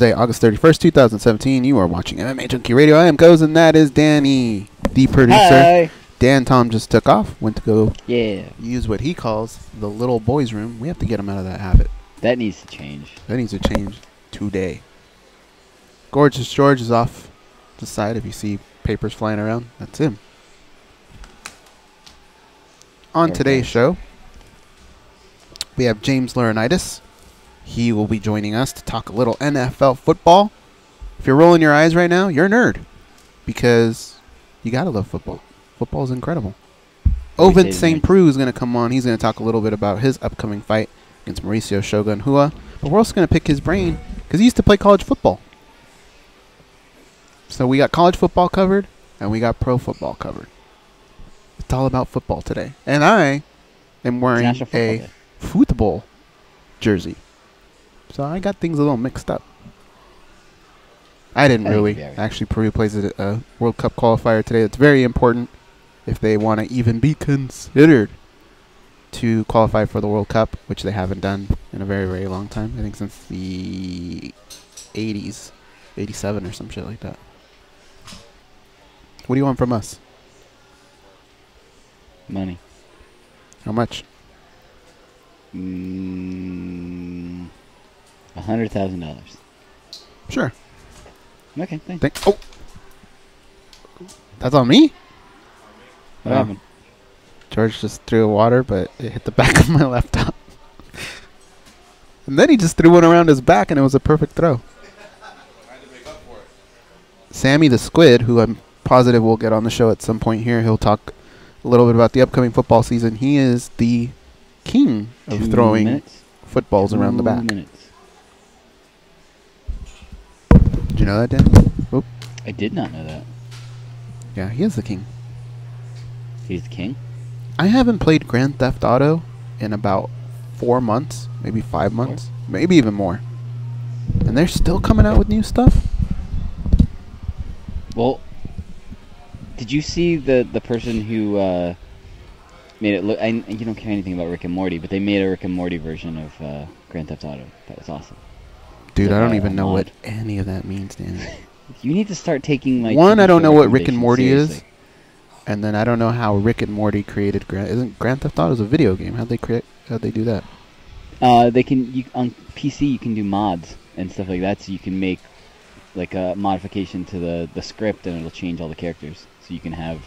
Thursday, August 31st, 2017. You are watching MMA Junkie Radio. I am Goz, and that is Danny, the producer. Hi. Dan Tom just took off, went to go use what he calls the little boys' room. We have to get him out of that habit. That needs to change. That needs to change today. Gorgeous George is off the side. If you see papers flying around, that's him. On today's show, we have James Laurinaitis. He will be joining us to talk a little NFL football. If you're rolling your eyes right now, you're a nerd. Because you got to love football. Football is incredible. Ovince St. Preux is going to come on. He's going to talk a little bit about his upcoming fight against Mauricio Shogun Rua. But we're also going to pick his brain because he used to play college football. So we got college football covered and we got pro football covered. It's all about football today. And I am wearing a football jersey. So I got things a little mixed up. I didn't really. Actually, Peru plays a World Cup qualifier today. It's very important if they want to even be considered to qualify for the World Cup, which they haven't done in a very, very long time. I think since the 80s, 87 or some shit like that. What do you want from us? Money. How much? $100,000. Sure. Okay, thanks. Oh, that's on me? What happened? George just threw water, but it hit the back of my laptop. And then he just threw one around his back, and it was a perfect throw. Sammy the Squid, who I'm positive will get on the show at some point here, he'll talk a little bit about the upcoming football season. He is the king of throwing footballs around the back. Did you know that, Dan? Oop. I did not know that. Yeah, he is the king. He's the king? I haven't played Grand Theft Auto in about 4 months, maybe 5 months, maybe even more. And they're still coming out with new stuff? Well, did you see the person who made it look... you don't care anything about Rick and Morty, but they made a Rick and Morty version of Grand Theft Auto. That was awesome. Dude, I don't even know what any of that means, Dan. You need to start taking, like... One, I don't know what Rick and Morty is. And then I don't know how Rick and Morty created Isn't Grand Theft Auto a video game? How'd they do that? They can... on PC, you can do mods and stuff like that, so you can make, like, a modification to the script, and it'll change all the characters. So you can have,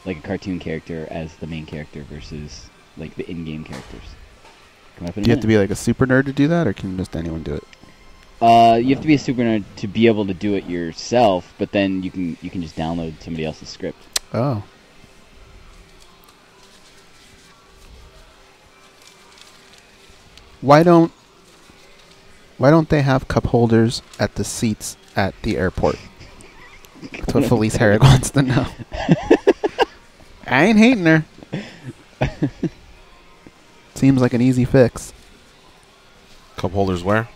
like, a cartoon character as the main character versus, like, the in-game characters. Do you have to be, like, a super nerd to do that, or can just anyone do it? You have to be a super nerd to be able to do it yourself, but then you can just download somebody else's script. Oh. Why don't they have cup holders at the seats at the airport? That's what Felice Herrig wants to know. I ain't hating her. Seems like an easy fix. Cup holders where?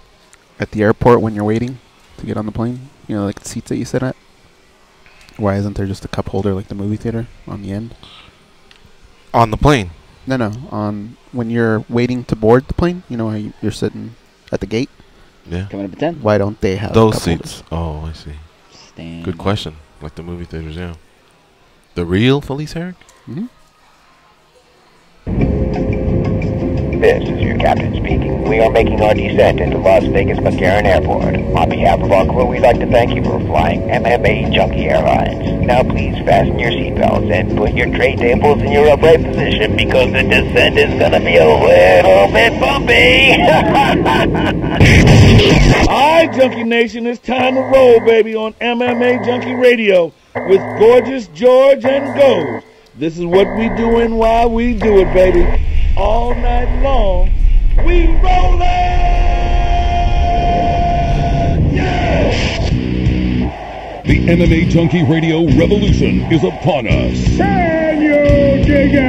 At the airport when you're waiting to get on the plane. You know, like the seats that you sit at. Why isn't there just a cup holder like the movie theater on the end? On the plane? No. On when you're waiting to board the plane. You know how you're sitting at the gate? Yeah. Coming up at 10. Why don't they have those cup seats? Holders? Oh, I see. Stand. Good question. Like the movie theaters, yeah. The real Felice Herrig? Mm-hmm. This is your captain speaking. We are making our descent into Las Vegas McCarran Airport. On behalf of our crew, we'd like to thank you for flying MMA Junkie Airlines. Now please fasten your seatbelts and put your tray tables in your upright position because the descent is going to be a little bit bumpy. Alright, Junkie Nation, it's time to roll, baby, on MMA Junkie Radio with Gorgeous George and Goz. This is what we do and why we do it, baby. All night long, we rollin'! Yeah! The MMA Junkie Radio revolution is upon us. Can you dig it?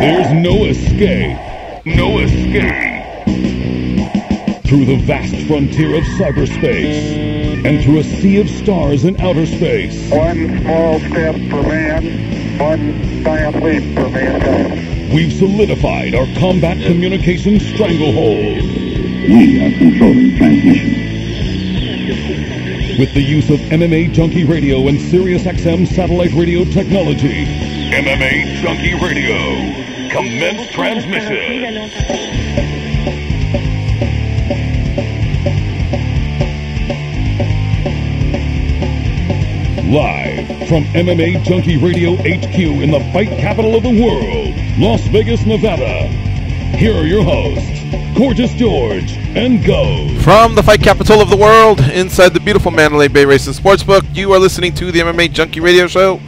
There's no escape. No escape. Through the vast frontier of cyberspace and through a sea of stars in outer space. One small step for man, one giant leap for mankind. We've solidified our combat communications stranglehold. We are controlling transmission. with the use of MMA Junkie Radio and SiriusXM satellite radio technology. MMA Junkie Radio. Commence transmission. Live from MMA Junkie Radio HQ in the fight capital of the world, Las Vegas, Nevada. Here are your hosts, Gorgeous George and Goes. From the fight capital of the world, inside the beautiful Mandalay Bay Racing Sportsbook, you are listening to the MMA Junkie Radio Show.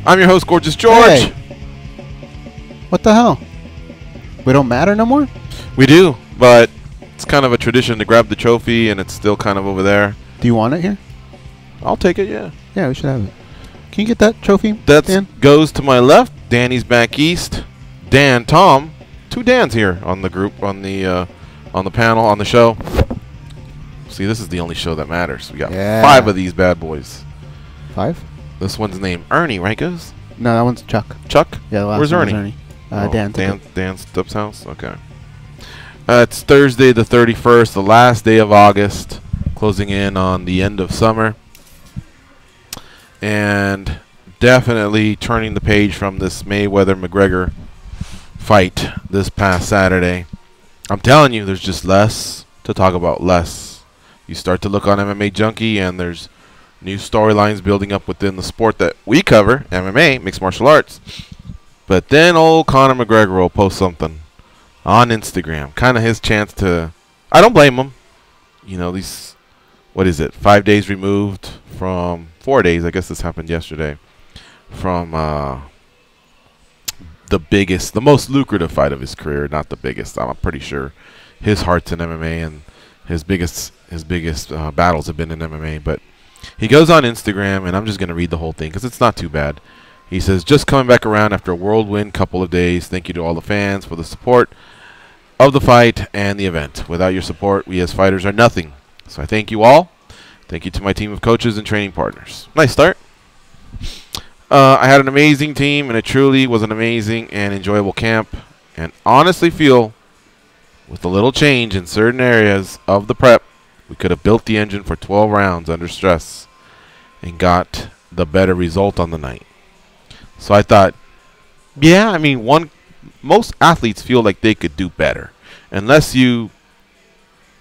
I'm your host, Gorgeous George. Hey. What the hell? We don't matter no more? We do, but it's kind of a tradition to grab the trophy, and it's still kind of over there. Do you want it here? I'll take it, yeah. Yeah, we should have it. Can you get that trophy, That Dan? goes to my left. Danny's back east. Dan, Tom. Two Dans here on the group, on the panel, on the show. See, this is the only show that matters. We got 5 of these bad boys. 5? This one's named Ernie, right, guys? No, that one's Chuck. Chuck? Yeah, the last Where's one was Ernie? Dan. Dan Stubbs' house? Okay. It's Thursday the 31st, the last day of August, closing in on the end of summer. And definitely turning the page from this Mayweather-McGregor fight this past Saturday. I'm telling you, there's just less to talk about, less. You start to look on MMA Junkie, and there's new storylines building up within the sport that we cover, MMA, mixed martial arts. But then old Conor McGregor will post something on Instagram. Kind of his chance to... I don't blame him. You know, these... What is it? 5 days removed from... 4 days. I guess this happened yesterday. From the most lucrative fight of his career. Not the biggest. I'm pretty sure his heart's in MMA, and his biggest battles have been in MMA. But he goes on Instagram, and I'm just going to read the whole thing because it's not too bad. He says, just coming back around after a whirlwind couple of days. Thank you to all the fans for the support of the fight and the event. Without your support, we as fighters are nothing. So I thank you all. Thank you to my team of coaches and training partners. Nice start. I had an amazing team, and it truly was an amazing and enjoyable camp. And honestly feel, with a little change in certain areas of the prep, we could have built the engine for 12 rounds under stress and got the better result on the night. So I thought, yeah, I mean, most athletes feel like they could do better. Unless you're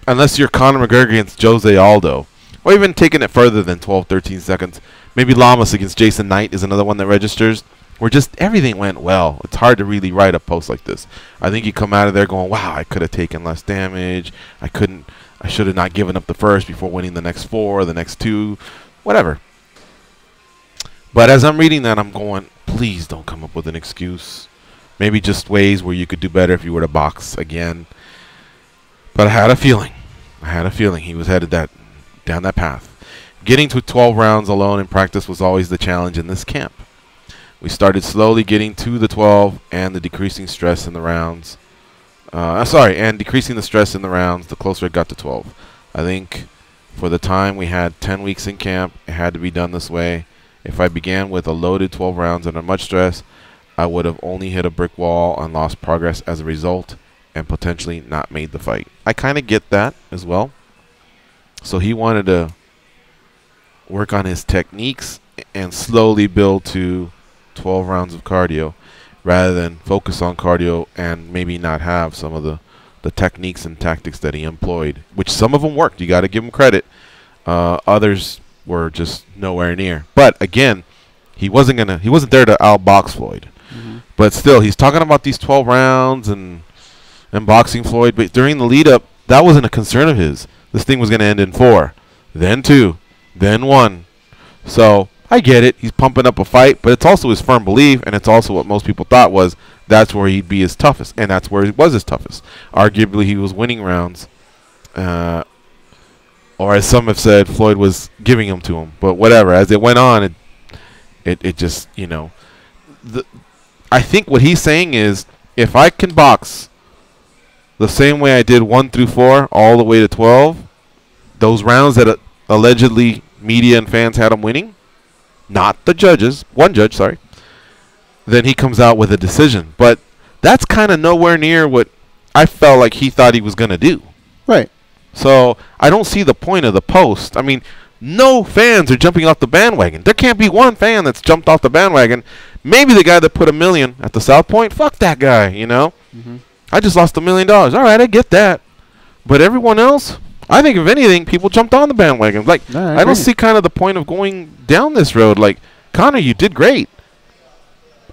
Conor McGregor against Jose Aldo, or even taking it further than 12, 13 seconds. Maybe Lamas against Jason Knight is another one that registers, where just everything went well. It's hard to really write a post like this. I think you come out of there going, wow, I could have taken less damage. I should have not given up the first before winning the next 4, the next 2, whatever. But as I'm reading that, I'm going, please don't come up with an excuse. Maybe just ways where you could do better if you were to box again. But I had a feeling. He was headed down that path. Getting to 12 rounds alone in practice was always the challenge in this camp. We started slowly getting to the 12 and decreasing the stress in the rounds the closer it got to 12. I think for the time we had 10 weeks in camp, it had to be done this way. If I began with a loaded 12 rounds under much stress, I would have only hit a brick wall and lost progress as a result and potentially not made the fight. I kind of get that as well. So he wanted to work on his techniques and slowly build to 12 rounds of cardio rather than focus on cardio and maybe not have some of the techniques and tactics that he employed, which some of them worked. You got to give him credit. Others were just nowhere near. But again, he wasn't there to outbox Floyd. Mm-hmm. But still, he's talking about these 12 rounds and boxing Floyd. But during the lead up, that wasn't a concern of his. This thing was going to end in 4, then 2, then 1. So I get it. He's pumping up a fight, but it's also his firm belief, and it's also what most people thought was that's where he'd be his toughest, and that's where he was his toughest. Arguably, he was winning rounds, or as some have said, Floyd was giving them to him. But whatever. As it went on, it just, you know, I think what he's saying is if I can box the same way I did 1 through 4 all the way to 12, those rounds that allegedly media and fans had him winning, not the judges, one judge, sorry, then he comes out with a decision. But that's kind of nowhere near what I felt like he thought he was going to do. Right. So I don't see the point of the post. I mean, no fans are jumping off the bandwagon. There can't be one fan that's jumped off the bandwagon. Maybe the guy that put $1 million at the South Point. Fuck that guy, you know. I just lost $1 million. All right, I get that. But everyone else, I think if anything, people jumped on the bandwagon. Like, No, I don't see kind of the point of going down this road. Like, Conor, you did great.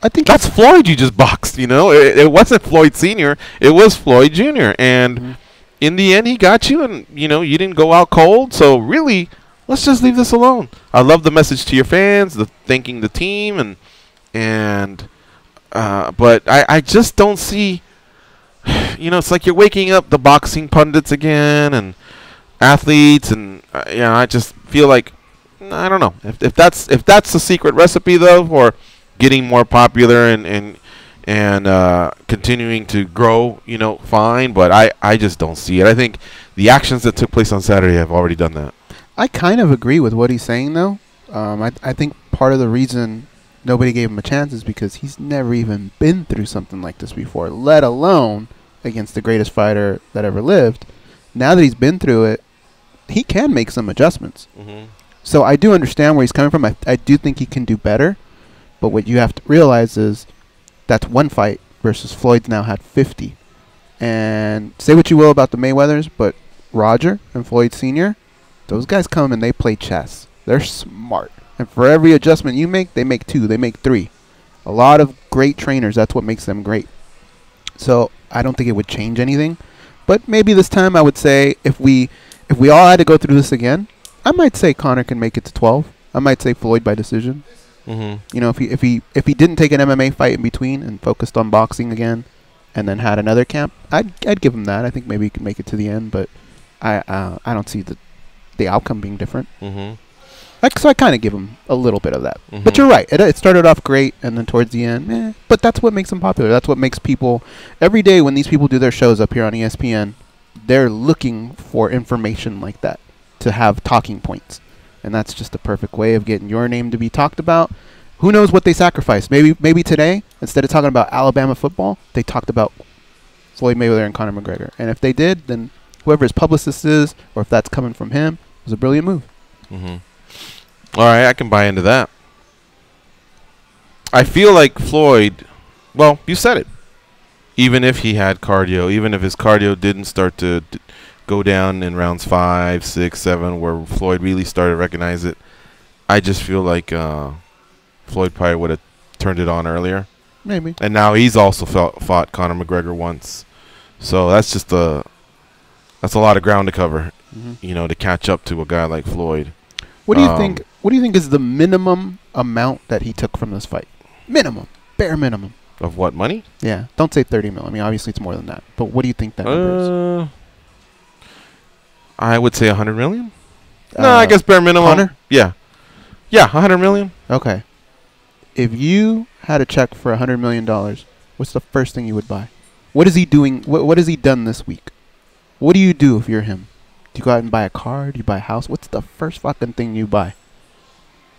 I think That's Floyd you just boxed, you know. It wasn't Floyd Sr., it was Floyd Jr. And in the end, he got you, and, you know, you didn't go out cold. So, really, let's just leave this alone. I love the message to your fans, the thanking the team, but I just don't see, you know, it's like you're waking up the boxing pundits again and athletes, and, you know, I just feel like, I don't know. If that's the secret recipe, though, for getting more popular and continuing to grow, you know, fine. But I just don't see it. I think the actions that took place on Saturday have already done that. I kind of agree with what he's saying, though. I think part of the reason nobody gave him a chance is because he's never even been through something like this before, let alone against the greatest fighter that ever lived. Now that he's been through it, he can make some adjustments. So I do understand where he's coming from. I do think he can do better. But what you have to realize is that's one fight versus Floyd's now had 50. And say what you will about the Mayweathers, but Roger and Floyd Sr., those guys come and they play chess. They're smart. And for every adjustment you make, they make 2, they make 3. A lot of great trainers, that's what makes them great. So I don't think it would change anything. But maybe this time I would say if we all had to go through this again, I might say Conor can make it to 12. I might say Floyd by decision. You know, if he didn't take an MMA fight in between and focused on boxing again, and then had another camp, I'd give him that. I think maybe he can make it to the end, but I don't see the outcome being different. So I kind of give him a little bit of that. But you're right. It started off great, and then towards the end, But that's what makes him popular. That's what makes people every day when these people do their shows up here on ESPN, they're looking for information like that to have talking points. And that's just the perfect way of getting your name to be talked about. Who knows what they sacrificed? Maybe today, instead of talking about Alabama football, they talked about Floyd Mayweather and Conor McGregor. And if they did, then whoever his publicist is, or if that's coming from him, it was a brilliant move. All right, I can buy into that. I feel like Floyd, well, you said it. Even if he had cardio, even if his cardio didn't start to go down in rounds 5, 6, 7, where Floyd really started to recognize it, I just feel like Floyd probably would have turned it on earlier. Maybe. And now he's also fought Conor McGregor once, so that's a lot of ground to cover, you know, to catch up to a guy like Floyd. What do you think? What do you think is the minimum amount that he took from this fight? Minimum, bare minimum. Of what, money? Yeah, don't say 30 mil. I mean, obviously it's more than that. But what do you think that number is? I would say 100 million. No, I guess bare minimum. Conor? Yeah, 100 million. Okay. If you had a check for $100 million, what's the first thing you would buy? What is he doing? What has he done this week? What do you do if you're him? Do you go out and buy a car? Do you buy a house? What's the first fucking thing you buy?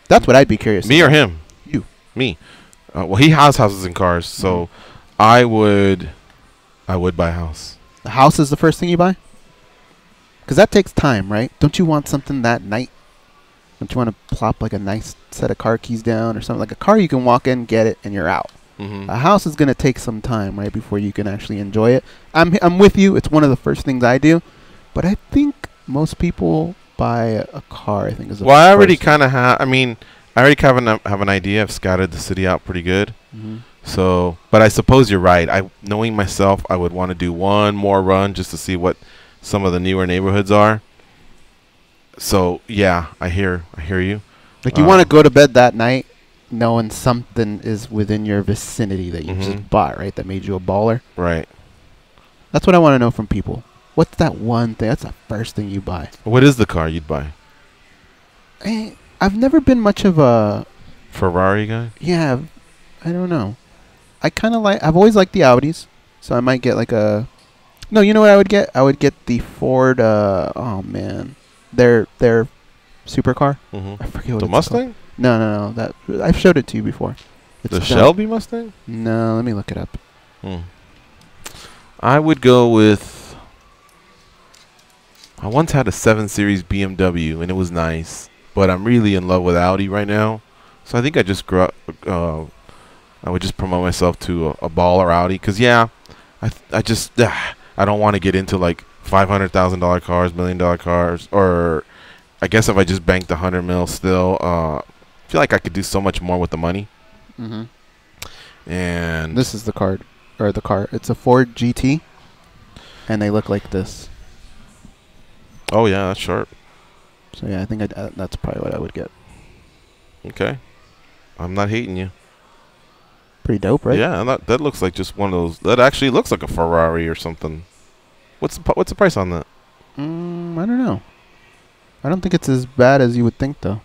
That's what I'd be curious Me about. or him? You. Me. Well, he has houses and cars, so I would buy a house. The house is the first thing you buy? Because that takes time, right? Don't you want something that night? Don't you want to plop like a nice set of car keys down or something? Like a car you can walk in, get it, and you're out. A house is going to take some time, right, before you can actually enjoy it. I'm with you. It's one of the first things I do. But I think most people buy a car, I think, is the Well, I already first kind of have. I mean, I already kind of have an idea. I've scouted the city out pretty good. So, but I suppose you're right. Knowing myself, I would want to do one more run just to see what some of the newer neighborhoods are. So, yeah, I hear you. Like, you want to go to bed that night knowing something is within your vicinity that you just bought, right? That made you a baller. Right. That's what I want to know from people. What's that one thing? That's the first thing you buy. What is the car you'd buy? I've never been much of a Ferrari guy? Yeah, I don't know. I've always liked the Audis, so I might get like a. No, you know what I would get? I would get the Ford. Oh man, their supercar. Mm-hmm. I forget what the it's Mustang. Called. No. That I've showed it to you before. It's the Shelby Mustang. No, let me look it up. I would go with. I once had a 7 Series BMW, and it was nice. but I'm really in love with Audi right now. So I think I just I would just promote myself to a baller Audi, because I don't want to get into like $500,000 cars, $1 million cars, or I guess if I just banked 100 mil still, I feel like I could do so much more with the money. Mm-hmm. And this is the car. It's a Ford GT, and they look like this. Oh yeah, that's sharp. So yeah, I think that's probably what I would get. Okay, I'm not hating you. Pretty dope, right? Yeah, that looks like just one of those. That actually looks like a Ferrari or something. What's the price on that? I don't know. I don't think it's as bad as you would think, though.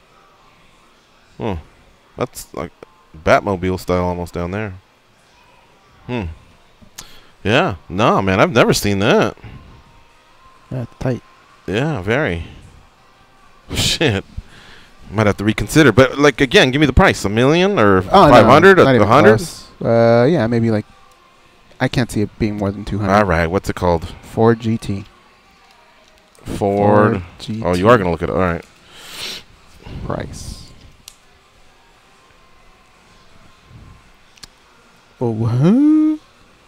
Oh, that's like Batmobile style almost down there. Yeah, no, man, I've never seen that. Yeah, it's tight. Yeah, very. Shit. Might have to reconsider. But, like, again, give me the price. $1 million or 500 or 100? Yeah, maybe like, I can't see it being more than 200. All right, what's it called? Ford GT. Ford GT. Oh, you are going to look at it. All right. Price. Oh, what?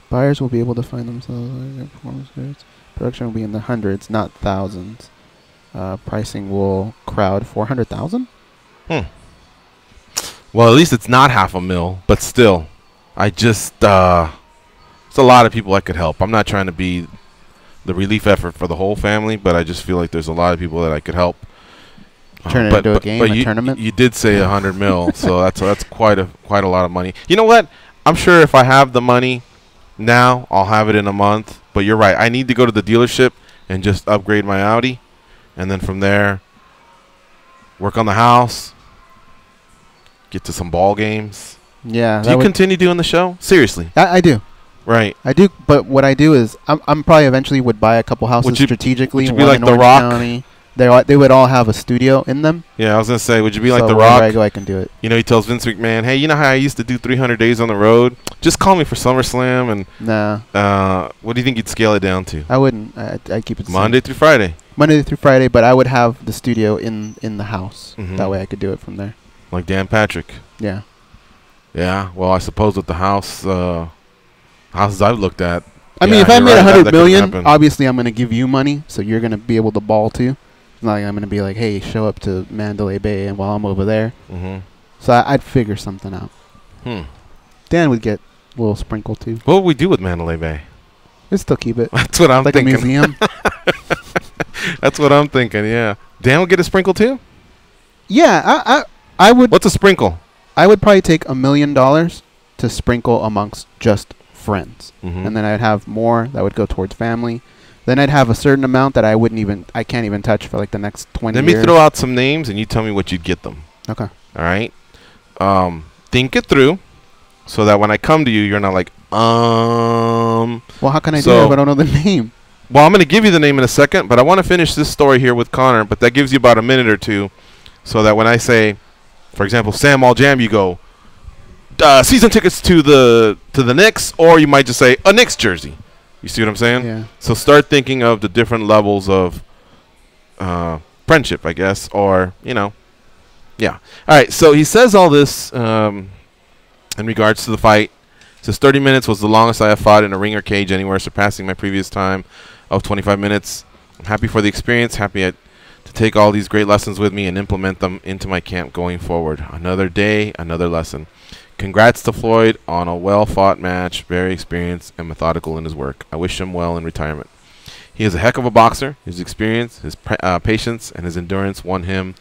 Buyers will be able to find themselves in performance goods. Production will be in the hundreds, not thousands. Pricing will crowd 400,000. Well, at least it's not $500,000, but still, I just there's a lot of people I could help. I'm not trying to be the relief effort for the whole family, but I just feel like there's a lot of people that I could help. Turn it into a game, a tournament. You did say 100 mil, so that's quite a lot of money. You know what? I'm sure if I have the money now, I'll have it in a month. But you're right. I need to go to the dealership and just upgrade my Audi, and then from there, work on the house, get to some ball games. Yeah. Do you continue doing the show? Seriously? I do. Right. I do. But what I do is, I'm probably eventually would buy a couple houses strategically. Would you be like The Rock? County. They would all have a studio in them. Yeah, I was going to say, would you be like So The wherever Rock? I go, I can do it. You know, he tells Vince McMahon, hey, you know how I used to do 300 days on the road? Just call me for SummerSlam. And nah. What do you think you'd scale it down to? I wouldn't. I'd keep it the Monday same. through Friday. Monday through Friday, but I would have the studio in the house. Mhm. That way I could do it from there. Like Dan Patrick. Yeah. Yeah. Well, I suppose with the houses I've looked at. I mean, if I made 100 million, obviously I'm going to give you money, so you're going to be able to ball too. It's not like I'm going to be like, hey, show up to Mandalay Bay and while I'm over there. Mm-hmm. So I'd figure something out. Dan would get a little sprinkle too. What would we do with Mandalay Bay? We'd still keep it. That's what I'm like thinking. Like a museum. That's what I'm thinking, yeah. Dan would get a sprinkle too? Yeah, I would. What's a sprinkle? I would probably take $1 million to sprinkle amongst just friends. Mm-hmm. And then I'd have more that would go towards family. Then I'd have a certain amount that I can't even touch for like the next 20 years. Let me throw out some names and you tell me what you'd get them. Okay. All right? Think it through so that when I come to you, you're not like, Well, how can I do that if I don't know the name? Well, I'm going to give you the name in a second, but I want to finish this story here with Connor, but that gives you about a minute or two so that when I say, for example, Sam All Jam, you go, season tickets to the Knicks, or you might just say a Knicks jersey. You see what I'm saying? Yeah. So start thinking of the different levels of friendship, I guess, or, yeah. All right, so he says all this in regards to the fight. He says 30 minutes was the longest I have fought in a ring or cage anywhere, surpassing my previous time of 25 minutes. I'm happy for the experience, happy to take all these great lessons with me and implement them into my camp going forward. Another day, another lesson. Congrats to Floyd on a well-fought match, very experienced and methodical in his work. I wish him well in retirement. He is a heck of a boxer. His experience, his patience, and his endurance won him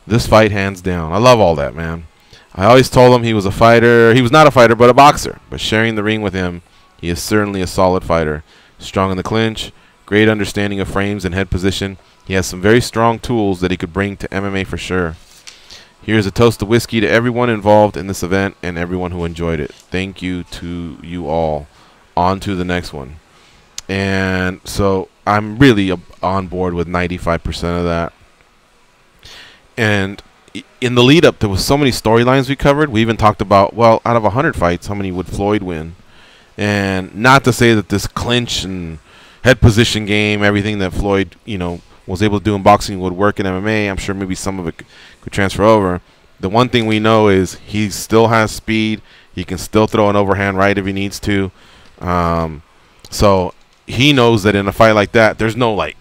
this fight hands down. I love all that, man. I always told him he was a fighter. He was not a fighter, but a boxer. But sharing the ring with him, he is certainly a solid fighter. Strong in the clinch, great understanding of frames and head position. He has some very strong tools that he could bring to MMA for sure. Here's a toast of whiskey to everyone involved in this event and everyone who enjoyed it. Thank you to you all. On to the next one. And so I'm really on board with 95% of that. And in the lead up, there was so many storylines we covered. We even talked about, well, out of 100 fights, how many would Floyd win? And not to say that this clinch and head position game, everything that Floyd, was able to do in boxing would work in MMA. I'm sure maybe some of it could transfer over. The one thing we know is he still has speed. He can still throw an overhand right if he needs to. So he knows that in a fight like that, there's no like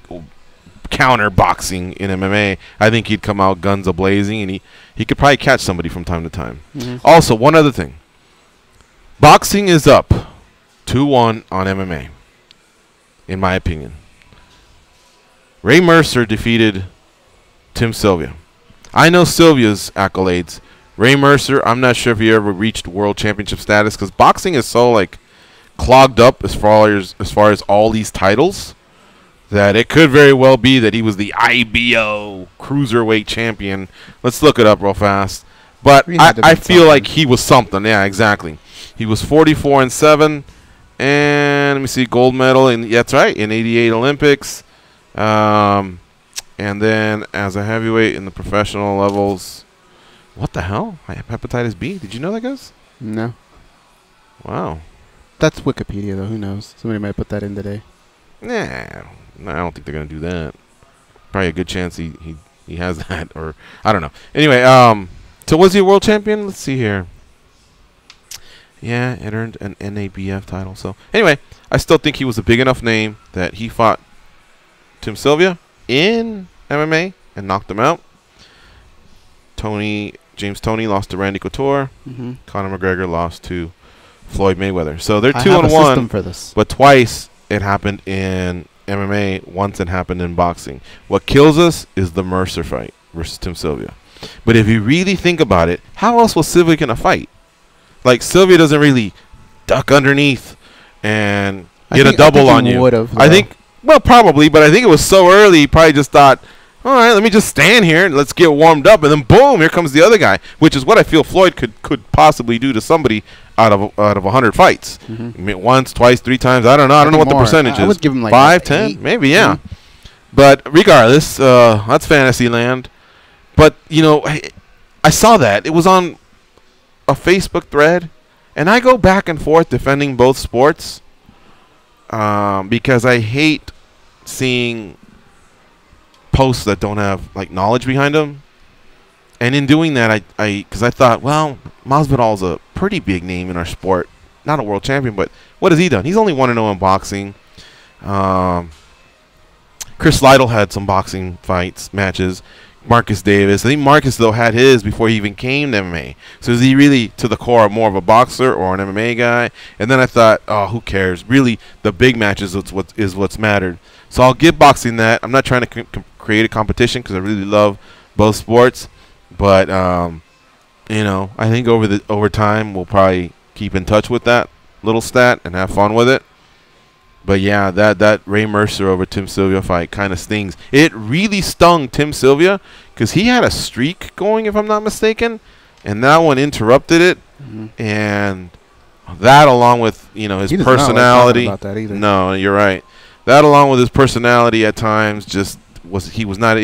counter boxing in MMA. I think he'd come out guns a-blazing, and he could probably catch somebody from time to time. Also, one other thing. Boxing is up 2-1 on MMA, in my opinion. Ray Mercer defeated Tim Sylvia. I know Sylvia's accolades. Ray Mercer, I'm not sure if he ever reached world championship status, because boxing is so like clogged up as far as all these titles that it could very well be that he was the IBO cruiserweight champion. Let's look it up real fast. But I feel like he was something. Yeah, exactly. He was 44-7, and let me see, gold medal, and that's right, in '88 Olympics. And then as a heavyweight in the professional levels, what the hell? I have hepatitis B. Did you know that, guys? No. Wow. That's Wikipedia, though. Who knows? Somebody might put that in today. Nah, I don't think they're gonna do that. Probably a good chance he has that, or I don't know. Anyway, so was he a world champion? Let's see here. Yeah, it earned an NABF title. So anyway, I still think he was a big enough name that he fought Tim Sylvia in MMA and knocked him out. James Toney lost to Randy Couture. Conor McGregor lost to Floyd Mayweather. So they're 2-1 for this. But twice it happened in MMA, once it happened in boxing. What kills us is the Mercer fight versus Tim Sylvia. But if you really think about it, how else was Sylvia going to fight? Like, Sylvia doesn't really duck underneath and get a double on you. I think, well, probably, but I think it was so early, he probably just thought, all right, let me just stand here and let's get warmed up, and then boom, here comes the other guy, which is what I feel Floyd could possibly do to somebody out of 100 fights. Once, twice, 3 times, I don't know. I don't know what the percentage is. I would give him like 5, 10, maybe, yeah. But regardless, that's fantasy land. But, you know, I saw that. It was on a Facebook thread, and I go back and forth defending both sports because I hate seeing posts that don't have like knowledge behind them. And in doing that, because I thought, well, Masvidal's a pretty big name in our sport, not a world champion, but what has he done? He's only 1-0 in boxing. Chris Lytle had some boxing matches. Marcus Davis. I think Marcus, though, had his before he even came to MMA. So is he really, to the core, more of a boxer or an MMA guy? And then I thought, oh, who cares? Really, the big matches is what's mattered. So I'll give boxing that. I'm not trying to create a competition because I really love both sports. But, you know, I think over time we'll probably keep in touch with that little stat and have fun with it. But yeah, that Ray Mercer over Tim Sylvia fight kind of stings. It really stung Tim Sylvia because he had a streak going, if I'm not mistaken, and that one interrupted it. And that, along with, you know, his personality. About that either. No, you're right. That, along with his personality, at times he was not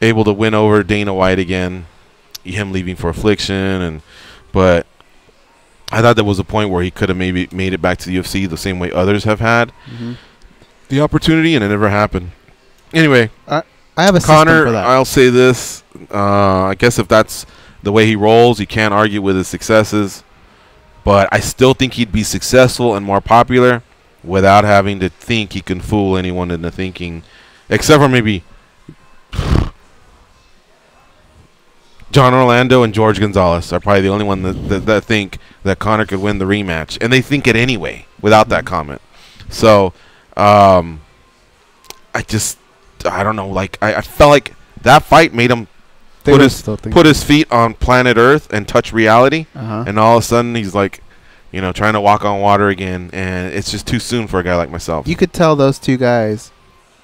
able to win over Dana White again. Him leaving for Affliction, but I thought there was a point where he could have maybe made it back to the UFC the same way others have had the opportunity, and it never happened. Anyway, I have a Conor, system for that. I'll say this. I guess if that's the way he rolls, you can't argue with his successes. But I still think he'd be successful and more popular without having to think he can fool anyone into thinking, except for maybe John Orlando and George Gonzalez are probably the only one that think that Conor could win the rematch, and they think it anyway without that comment. So I don't know. Like I felt like that fight made him put his feet on planet Earth and touch reality, and all of a sudden he's like, you know, trying to walk on water again, and it's just too soon for a guy like myself. You could tell those two guys,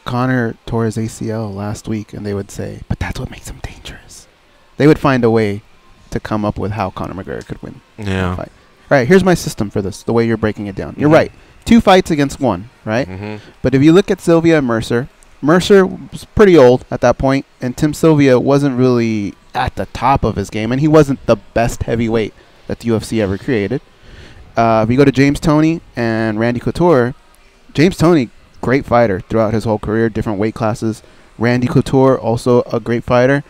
Conor tore his ACL last week, and they would say, but that's what makes him dangerous. They would find a way to come up with how Conor McGregor could win. Yeah. Fight. All right, here's my system for this, the way you're breaking it down. You're right. 2 fights against 1, right? But if you look at Sylvia and Mercer was pretty old at that point, and Tim Sylvia wasn't really at the top of his game, and he wasn't the best heavyweight that the UFC ever created. If you go to James Toney and Randy Couture, James Toney, great fighter throughout his whole career, different weight classes. Randy Couture, also a great fighter.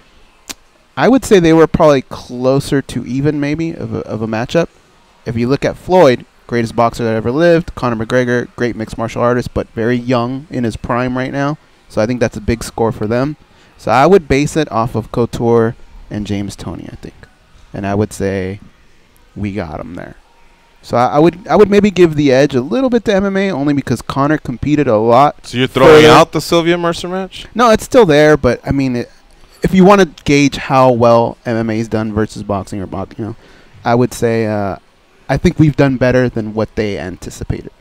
I would say they were probably closer to even, maybe, of a matchup. If you look at Floyd, greatest boxer that ever lived. Conor McGregor, great mixed martial artist, but very young in his prime right now. So I think that's a big score for them. So I would base it off of Couture and James Toney, I think. And I would say we got him there. So I would maybe give the edge a little bit to MMA, only because Conor competed a lot. So you're throwing out the Sylvia Mercer match? No, it's still there, but I mean, if you want to gauge how well MMA's done versus boxing or boxing, I would say I think we've done better than what they anticipated.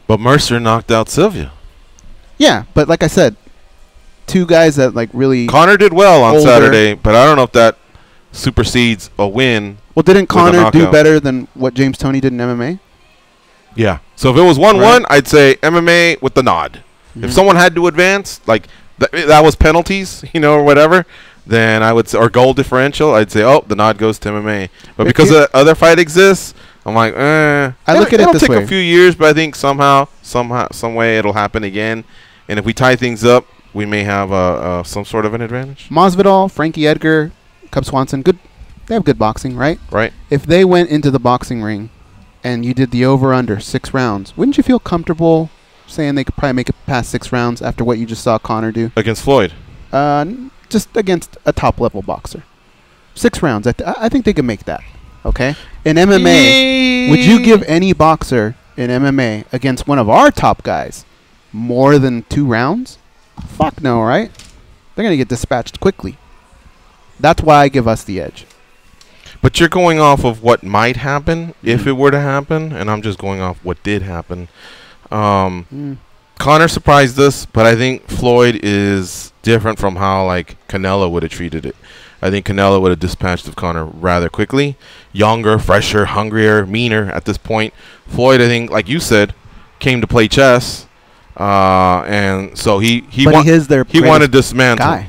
But Mercer knocked out Sylvia. Yeah, but like I said, two guys that like really. Conor did well on Saturday, but I don't know if that supersedes a win. Well, didn't Conor do better than what James Toney did in MMA? Yeah. So if it was 1-1, I'd say MMA with the nod. If someone had to advance, like that was penalties, or whatever, then I would say, or goal differential, I'd say, oh, the nod goes to MMA. But because the other fight exists, I'm like, I look at it this way. It'll take a few years, but I think somehow, some way it'll happen again. And if we tie things up, we may have some sort of an advantage. Masvidal, Frankie Edgar, Cub Swanson, good. They have good boxing, right? Right. If they went into the boxing ring and you did the over-under 6 rounds, wouldn't you feel comfortable saying they could probably make it past 6 rounds after what you just saw Conor do? Against Floyd? Just against a top-level boxer. 6 rounds. I think they can make that, okay? In MMA, would you give any boxer in MMA against one of our top guys more than 2 rounds? Fuck no, right? They're going to get dispatched quickly. That's why I give us the edge. But you're going off of what might happen if it were to happen, and I'm just going off what did happen. Conor surprised us, but I think Floyd is different from how like Canelo would have treated it. I think Canelo would have dispatched of Conor rather quickly. Younger, fresher, hungrier, meaner at this point. Floyd, I think, like you said, came to play chess, and so he wanted to dismantle. Guy.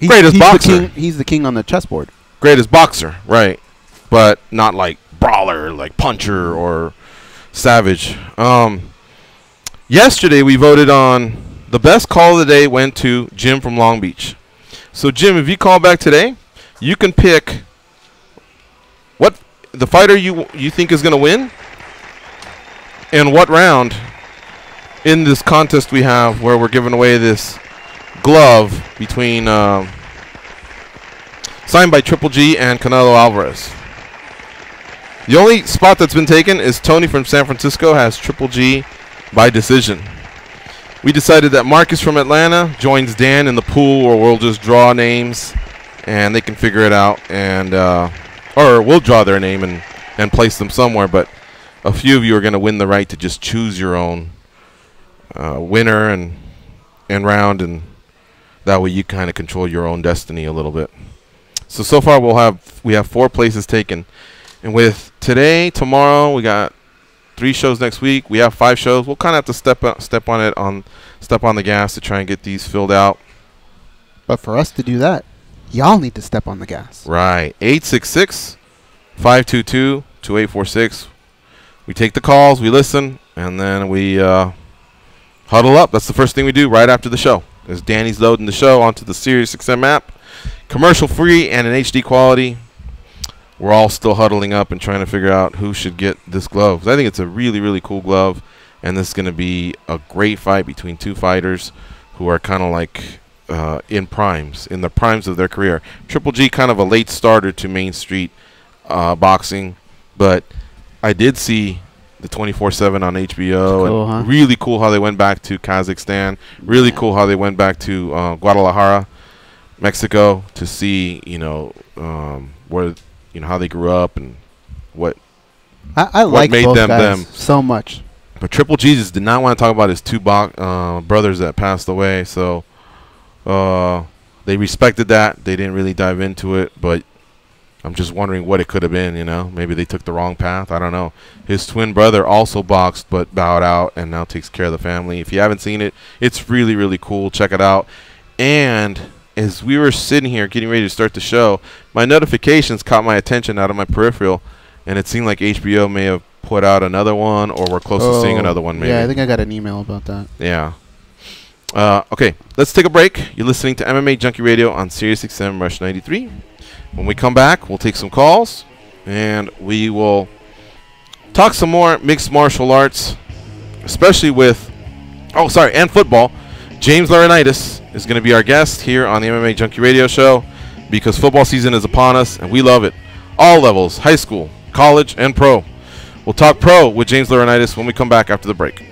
Greatest boxer. He's the king on the chessboard. Greatest boxer, right? But not like brawler, like puncher or savage. Yesterday we voted on the best call of the day. Went to Jim from Long Beach. So Jim, if you call back today, you can pick what the fighter you think is going to win and what round in this contest we have where we're giving away this glove between signed by Triple G and Canelo Alvarez. The only spot that's been taken is Tony from San Francisco has Triple G by decision. We decided that Marcus from Atlanta joins Dan in the pool where we'll just draw names and they can figure it out, and or we'll draw their name and place them somewhere, but a few of you are going to win the right to just choose your own winner and round, and that way you kind of control your own destiny a little bit. So far we have 4 places taken, and with today, tomorrow, we got 3 shows next week. We have 5 shows. We'll kind of have to step on the gas to try and get these filled out. But for us to do that, y'all need to step on the gas. Right. 866-522-2846. We take the calls, we listen, and then we huddle up. That's the first thing we do right after the show. As Danny's loading the show onto the SiriusXM app, commercial free and in HD quality. We're all still huddling up and trying to figure out who should get this glove. I think it's a really, really cool glove, and this is going to be a great fight between 2 fighters who are kind of like in the primes of their career. Triple G kind of a late starter to Main Street boxing, but I did see the 24/7 on HBO, cool, and huh? really cool how they went back to Kazakhstan. Really cool how they went back to Guadalajara, Mexico, to see where how they grew up and what like made both them guys them so much. But Triple Jesus did not want to talk about his 2 brothers that passed away, so they respected that. They didn't really dive into it, but I'm just wondering what it could have been. Maybe they took the wrong path. I don't know. His twin brother also boxed but bowed out and now takes care of the family. If you haven't seen it, it's really, really cool. Check it out. And as we were sitting here getting ready to start the show, my notifications caught my attention out of my peripheral, and it seemed like HBO may have put out another one, or we're close to seeing another one maybe. Yeah, I think I got an email about that. Yeah. Okay, let's take a break. You're listening to MMA Junkie Radio on SiriusXM Rush 93. When we come back, we'll take some calls, and we will talk some more mixed martial arts, especially with, and football. James Laurinaitis is going to be our guest here on the MMA Junkie Radio Show because football season is upon us, and we love it. All levels, high school, college, and pro. We'll talk pro with James Laurinaitis when we come back after the break.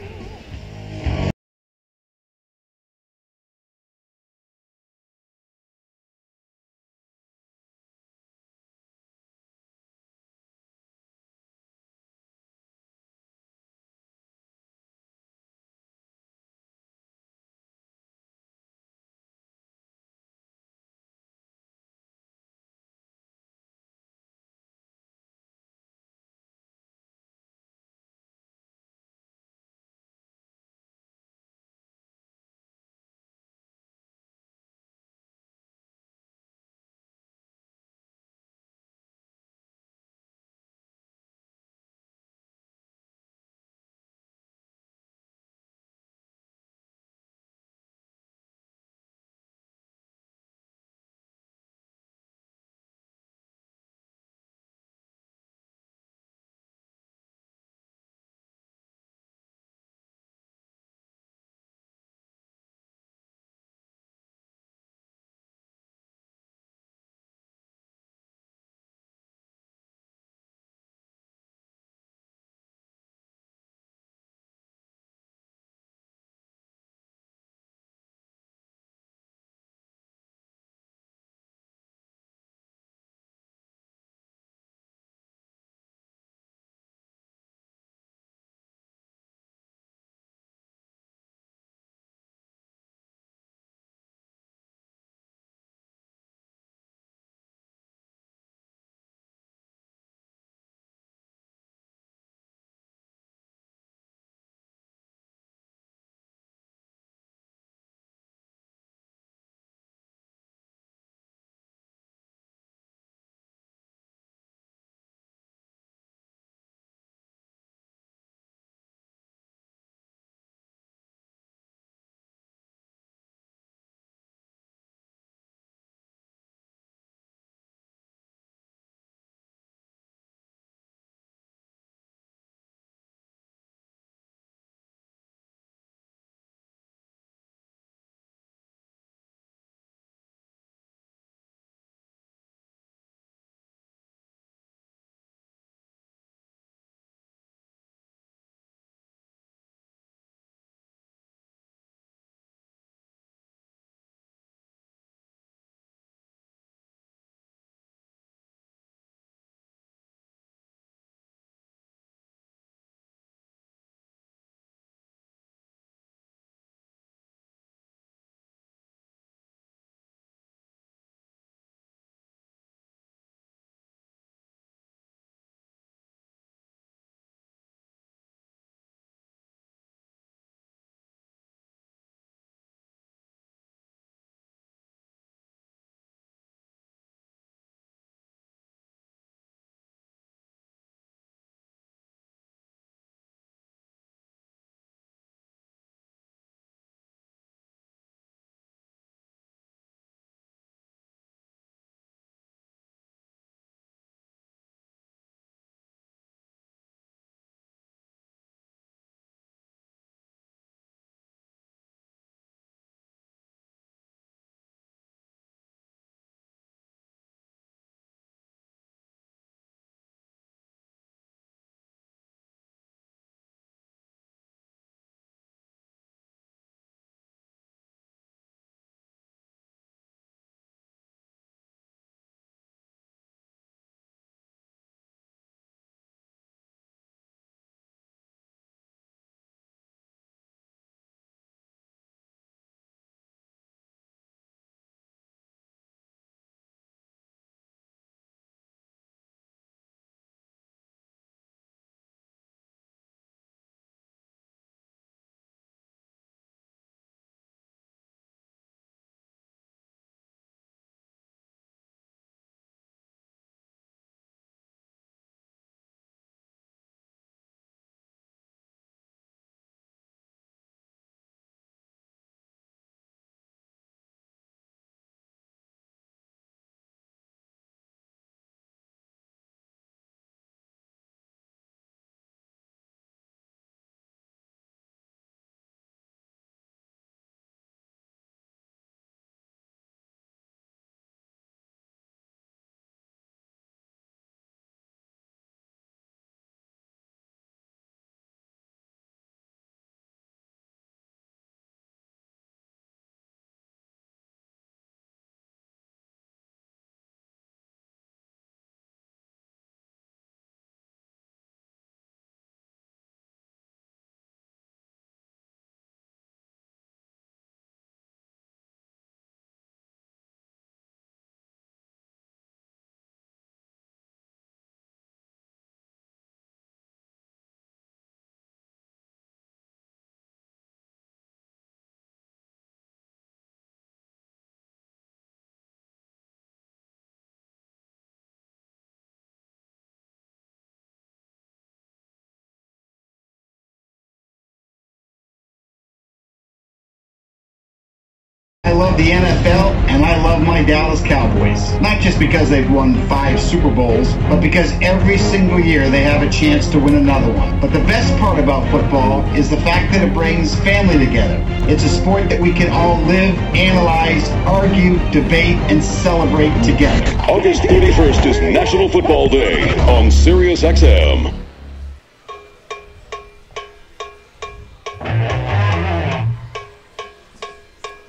I love the NFL, and I love my Dallas Cowboys. Not just because they've won 5 Super Bowls, but because every single year they have a chance to win another one. But the best part about football is the fact that it brings family together. It's a sport that we can all live, analyze, argue, debate, and celebrate together. August 31st is National Football Day on Sirius XM.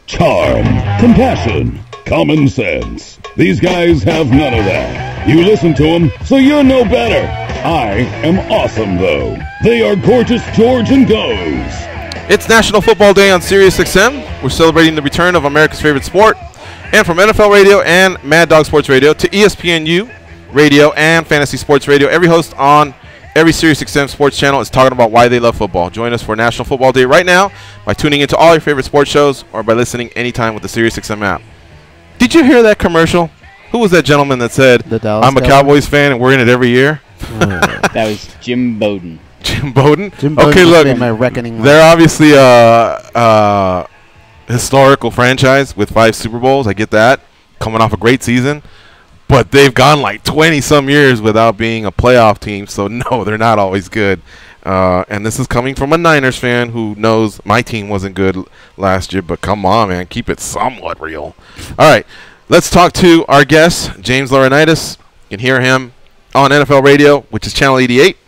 Charm, compassion, common sense. These guys have none of that. You listen to them, so you're no better. I am awesome, though. They are Gorgeous George and Goes. It's National Football Day on Sirius XM. We're celebrating the return of America's favorite sport. And from NFL Radio and Mad Dog Sports Radio to ESPNU Radio and Fantasy Sports Radio, every host on every SiriusXM sports channel is talking about why they love football. Join us for National Football Day right now by tuning into all your favorite sports shows or by listening anytime with the SiriusXM app. Did you hear that commercial? Who was that gentleman that said, I'm a Cowboys fan and we're in it every year? That was Jim Bowden. Jim Bowden? Jim Bowden okay, look, my reckoning they're obviously a historical franchise with 5 Super Bowls. I get that. Coming off a great season. But they've gone like 20-some years without being a playoff team, so no, they're not always good. And this is coming from a Niners fan who knows my team wasn't good last year, but come on, man, keep it somewhat real. All right, let's talk to our guest, James Laurinaitis. You can hear him on NFL Radio, which is Channel 88.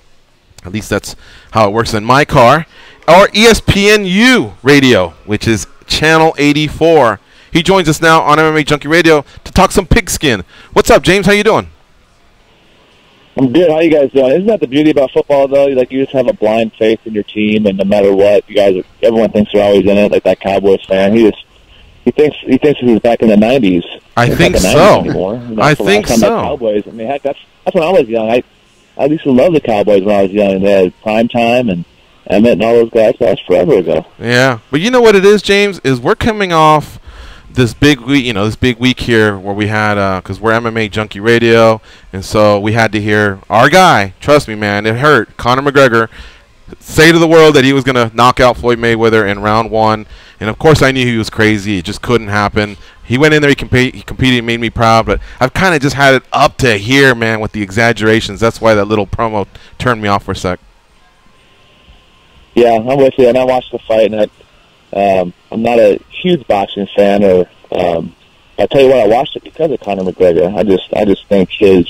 At least that's how it works in my car. Or ESPNU Radio, which is Channel 84. He joins us now on MMA Junkie Radio to talk some pigskin. What's up, James? How you doing? I'm good. How you guys doing? Isn't that the beauty about football, though? Like, you just have a blind faith in your team, and no matter what, everyone thinks they're always in it. Like that Cowboys fan, he thinks this is back in the '90s. I think so. I think so. Cowboys. I mean, heck, that's when I was young. I used to love the Cowboys when I was young, and they had prime time and Emmett and all those guys. That's forever ago. Yeah, but you know what it is, James? Is we're coming off this big week here where we had because we're MMA Junkie Radio, and so we had to hear our guy. Trust me, man, it hurt. Conor McGregor say to the world that he was going to knock out Floyd Mayweather in round 1, and of course I knew he was crazy. It just couldn't happen. He went in there, he competed, made me proud, but I've kind of just had it up to here, man, with the exaggerations. That's why that little promo turned me off for a sec. Yeah, I'm with you, and I watched the fight, and I'm not a huge boxing fan, or I tell you what, I watched it because of Conor McGregor. I just think his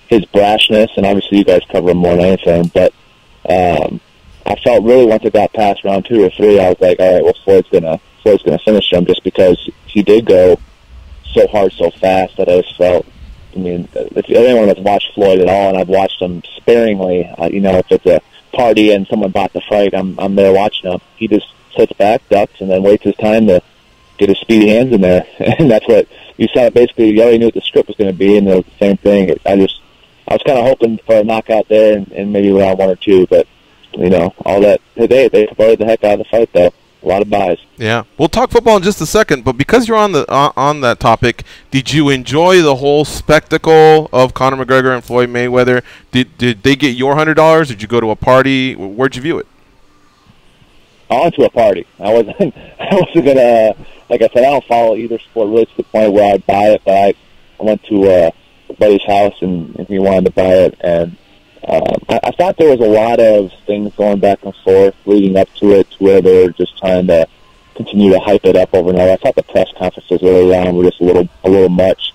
brashness, and obviously you guys cover him more than anything, but I felt really once it got past round 2 or 3, I was like, all right, well, Floyd's gonna finish him, just because he did go so hard so fast that I just felt. I mean, if anyone that's watched Floyd at all, and I've watched him sparingly, if it's a party and someone bought the fight, I'm there watching him. He just sits back, ducks, and then waits his time to get his speedy hands in there. And that's what you saw. Basically, you already knew what the script was going to be, and it was the same thing. I was kind of hoping for a knockout there and maybe round 1 or 2, but, all that. They promoted the heck out of the fight, though. A lot of buys. Yeah. We'll talk football in just a second, but because you're on that topic, did you enjoy the whole spectacle of Conor McGregor and Floyd Mayweather? Did they get your $100? Did you go to a party? Where'd you view it? I went to a party. I wasn't gonna, like I said, I don't follow either sport really to the point where I'd buy it, but I went to a buddy's house and he wanted to buy it, and I thought there was a lot of things going back and forth leading up to it, to where they were just trying to continue to hype it up over and over. I thought the press conferences early on were just a little much,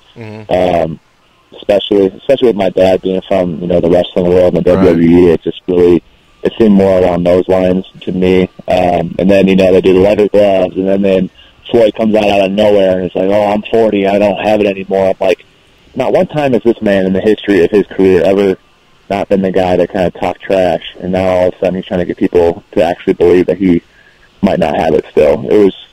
especially with my dad being from the wrestling world and the WWE. It just really. It seemed more along those lines to me. And then, they do the leather gloves, and then Floyd comes out of nowhere and it's like, oh, I'm 40, I don't have it anymore. I'm like, not one time has this man in the history of his career ever not been the guy to kind of talk trash, and now all of a sudden he's trying to get people to actually believe that he might not have it still. It was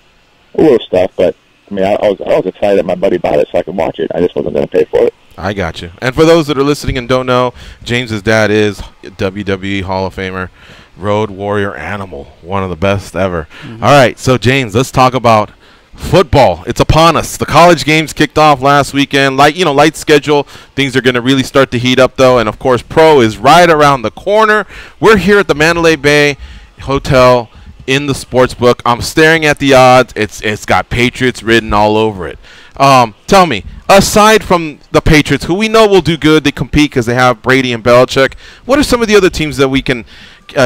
a little stuff, but, I was excited that my buddy bought it so I could watch it. I just wasn't going to pay for it. I got you. And for those that are listening and don't know, James's dad is WWE Hall of Famer, Road Warrior Animal, one of the best ever. All right, so James, let's talk about football. It's upon us. The college games kicked off last weekend. Light schedule. Things are going to really start to heat up, though. And, of course, pro is right around the corner. We're here at the Mandalay Bay Hotel in the sports book. I'm staring at the odds. It's got Patriots written all over it. Tell me, aside from the Patriots, who we know will do good, they compete because they have Brady and Belichick, what are some of the other teams that we can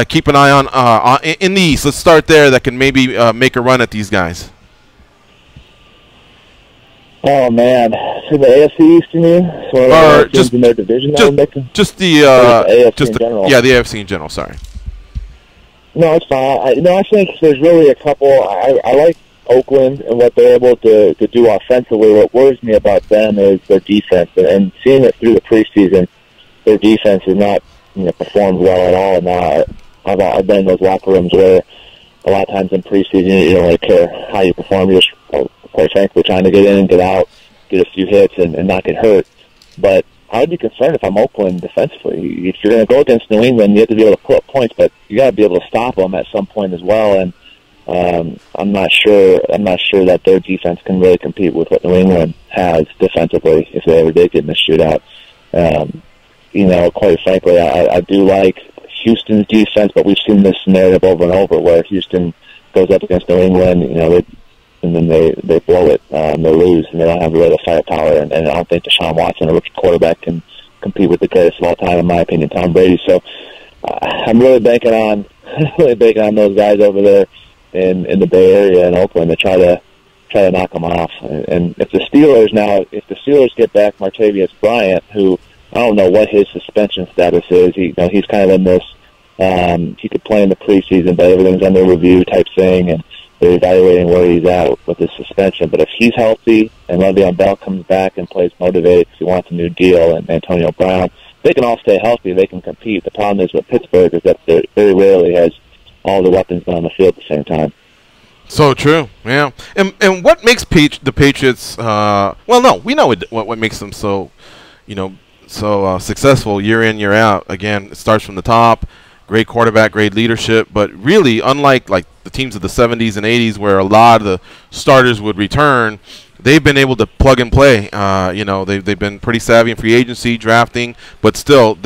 keep an eye on in the East? Let's start there, that can maybe make a run at these guys. Oh, man. So the AFC East, you mean? Or just in their division? Just the AFC in general. Yeah, the AFC in general, sorry. No, it's fine. I think there's really a couple. I like Oakland and what they're able to do offensively. What worries me about them is their defense. And seeing it through the preseason, their defense has not performed well at all. Now, I've been in those locker rooms where a lot of times in preseason you don't really care how you perform. You're just, quite frankly, trying to get in and get out, get a few hits, and not get hurt. But I would be concerned if I'm Oakland defensively. If you're going to go against New England, you have to be able to put up points, but you got to be able to stop them at some point as well. And I'm not sure that their defense can really compete with what New England has defensively if they ever did get in the shootout. Quite frankly, I do like Houston's defense, but we've seen this narrative over and over where Houston goes up against New England, and then they blow it, they lose, and they don't have really the firepower. And I don't think Deshaun Watson, a rookie quarterback, can compete with the greatest of all time, in my opinion, Tom Brady. So I'm really banking on those guys over there in the Bay Area and Oakland to try to knock them off. And if the Steelers get back Martavius Bryant, who I don't know what his suspension status is, he's kind of in this he could play in the preseason, but everything's under review type thing, and they're evaluating where he's at with his suspension. But if he's healthy and Le'Veon Bell comes back and plays motivated because he wants a new deal, and Antonio Brown, they can all stay healthy. They can compete. The problem is with Pittsburgh is that they very rarely has all the weapons on the field at the same time. So true, yeah. And what makes the Patriots? We know what makes them so successful year in, year out. Again, it starts from the top. Great quarterback, great leadership, but really, unlike like the teams of the 70s and 80s where a lot of the starters would return, they've been able to plug and play. They've been pretty savvy in free agency, drafting, but still,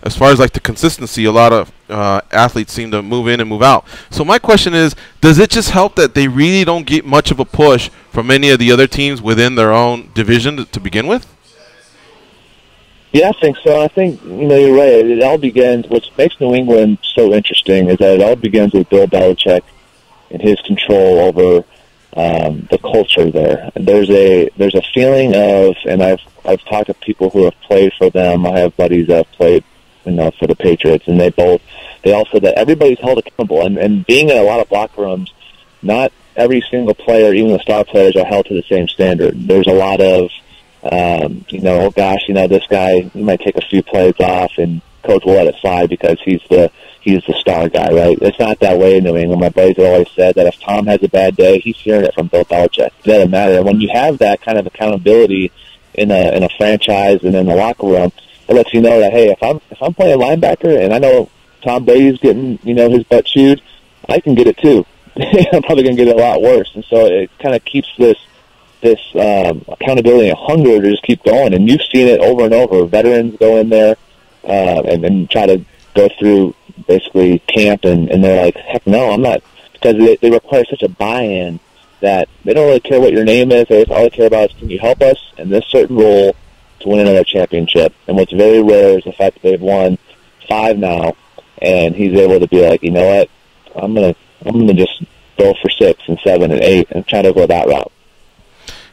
as far as like the consistency, a lot of athletes seem to move in and move out. So my question is, does it just help that they really don't get much of a push from any of the other teams within their own division to begin with? Yeah, I think so. I think, you're right. It all begins, what makes New England so interesting is that it all begins with Bill Belichick and his control over the culture there. And there's a feeling of, and I've talked to people who have played for them. I have buddies that have played, for the Patriots, and they all said that everybody's held accountable. And being in a lot of locker rooms, not every single player, even the star players, are held to the same standard. There's a lot of this guy, he might take a few plays off and coach will let it slide because he's the star guy, right? It's not that way in New England. My buddies have always said that if Tom has a bad day, he's hearing it from Bill Belichick. It doesn't matter. And when you have that kind of accountability in a franchise and in the locker room, it lets you know that, hey, if I'm playing linebacker and I know Tom Brady's getting, his butt chewed, I can get it too. I'm probably going to get it a lot worse. And so it kind of keeps this accountability and hunger to just keep going. And you've seen it over and over. Veterans go in there and try to go through basically camp, and they're like, heck no, I'm not, because they require such a buy-in that they don't really care what your name is. All they care about is, can you help us in this certain role to win another championship? And what's very rare is the fact that they've won 5 now, and he's able to be like, you know what, I'm gonna just go for 6 and 7 and 8 and try to go that route.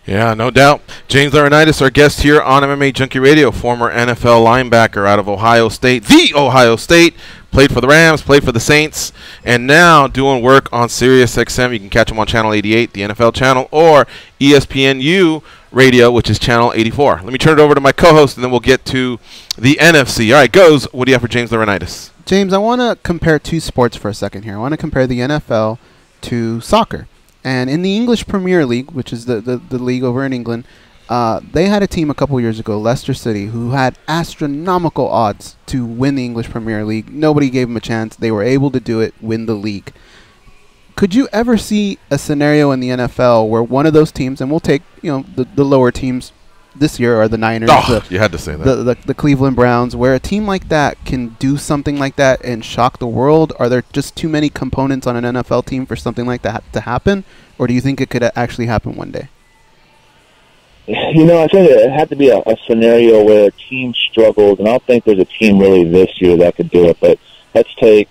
Yeah, no doubt. James Laurinaitis, our guest here on MMA Junkie Radio, former NFL linebacker out of Ohio State, the Ohio State, played for the Rams, played for the Saints, and now doing work on Sirius XM. You can catch him on Channel 88, the NFL channel, or ESPNU Radio, which is Channel 84. Let me turn it over to my co-host, and then we'll get to the NFC. All right, Goes, what do you have for James Laurinaitis? James, I want to compare 2 sports for a second here. I want to compare the NFL to soccer. And in the English Premier League, which is the league over in England, they had a team a couple years ago, Leicester City, who had astronomical odds to win the English Premier League. Nobody gave them a chance. They were able to do it, win the league. Could you ever see a scenario in the NFL where one of those teams, and we'll take the lower teams this year are the Niners. You had to say that. The Cleveland Browns, where a team like that can do something like that and shock the world. Are there just too many components on an NFL team for something like that to happen, or do you think it could actually happen one day? I think it had to be a scenario where a team struggles, and I don't think there's a team really this year that could do it. But let's take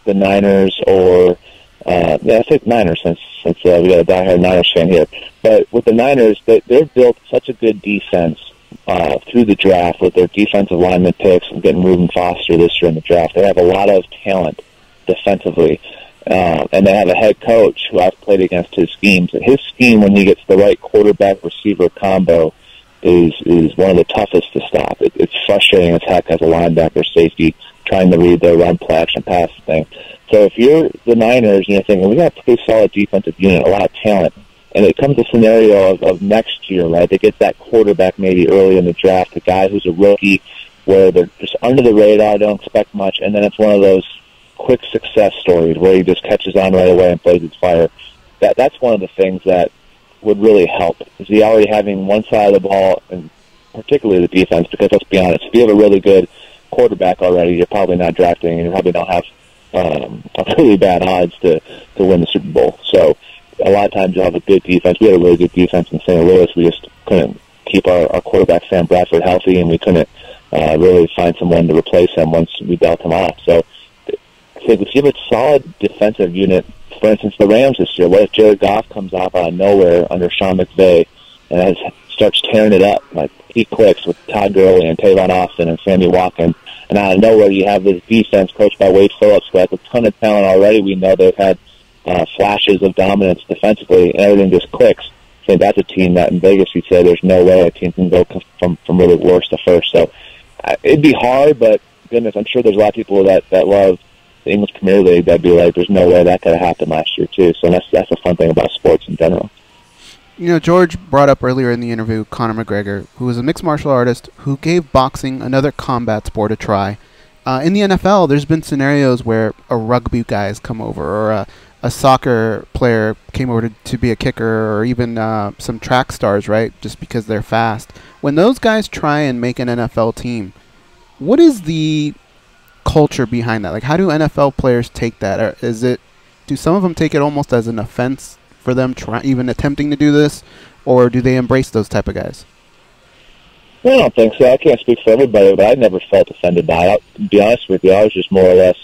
the Niners, or let's take Niners since we got a diehard Niners fan here. But with the Niners, they've built such a good defense through the draft with their defensive lineman picks and getting Reuben Foster this year in the draft. They have a lot of talent defensively. And they have a head coach who I've played against his schemes. And his scheme, when he gets the right quarterback-receiver combo, is one of the toughest to stop. It's frustrating as heck as a linebacker safety trying to read their run, play, action, pass thing. So if you're the Niners and you're thinking, we got a pretty solid defensive unit, a lot of talent, and it comes a scenario of next year, right? They get that quarterback maybe early in the draft, a guy who's a rookie where they're just under the radar, don't expect much, and then it's one of those quick success stories where he just catches on right away and blazes fire. That's one of the things that would really help, is he already having one side of the ball, and particularly the defense, because let's be honest, if you have a really good quarterback already, you're probably not drafting, and you probably don't have really bad odds to win the Super Bowl. So a lot of times you'll have a good defense. We had a really good defense in St. Louis. We just couldn't keep our quarterback, Sam Bradford, healthy, and we couldn't really find someone to replace him once we dealt him off. So if you have a solid defensive unit, for instance, the Rams this year, what if Jared Goff comes off out of nowhere under Sean McVay and starts tearing it up? Like, he clicks with Todd Gurley and Tavon Austin and Sammy Watkins, and out of nowhere you have this defense coached by Wade Phillips, who has a ton of talent already. We know they've had flashes of dominance defensively, and everything just clicks. I think that's a team that in Vegas you'd say there's no way a team can go from really worst to first. So it'd be hard, but goodness, I'm sure there's a lot of people that love the English Premier League that'd be like, there's no way that could have happened last year too. So that's a fun thing about sports in general. George brought up earlier in the interview Conor McGregor, who is a mixed martial artist who gave boxing, another combat sport, a try. In the NFL, there's been scenarios where a rugby guy has come over, or a soccer player came over to be a kicker, or even some track stars, right, just because they're fast. When those guys try and make an NFL team, what is the culture behind that? Like, how do NFL players take that? Or do some of them take it almost as an offense for them even attempting to do this, or do they embrace those type of guys? I don't think so. I can't speak for everybody, but I never felt offended by it. To be honest with you, I was just more or less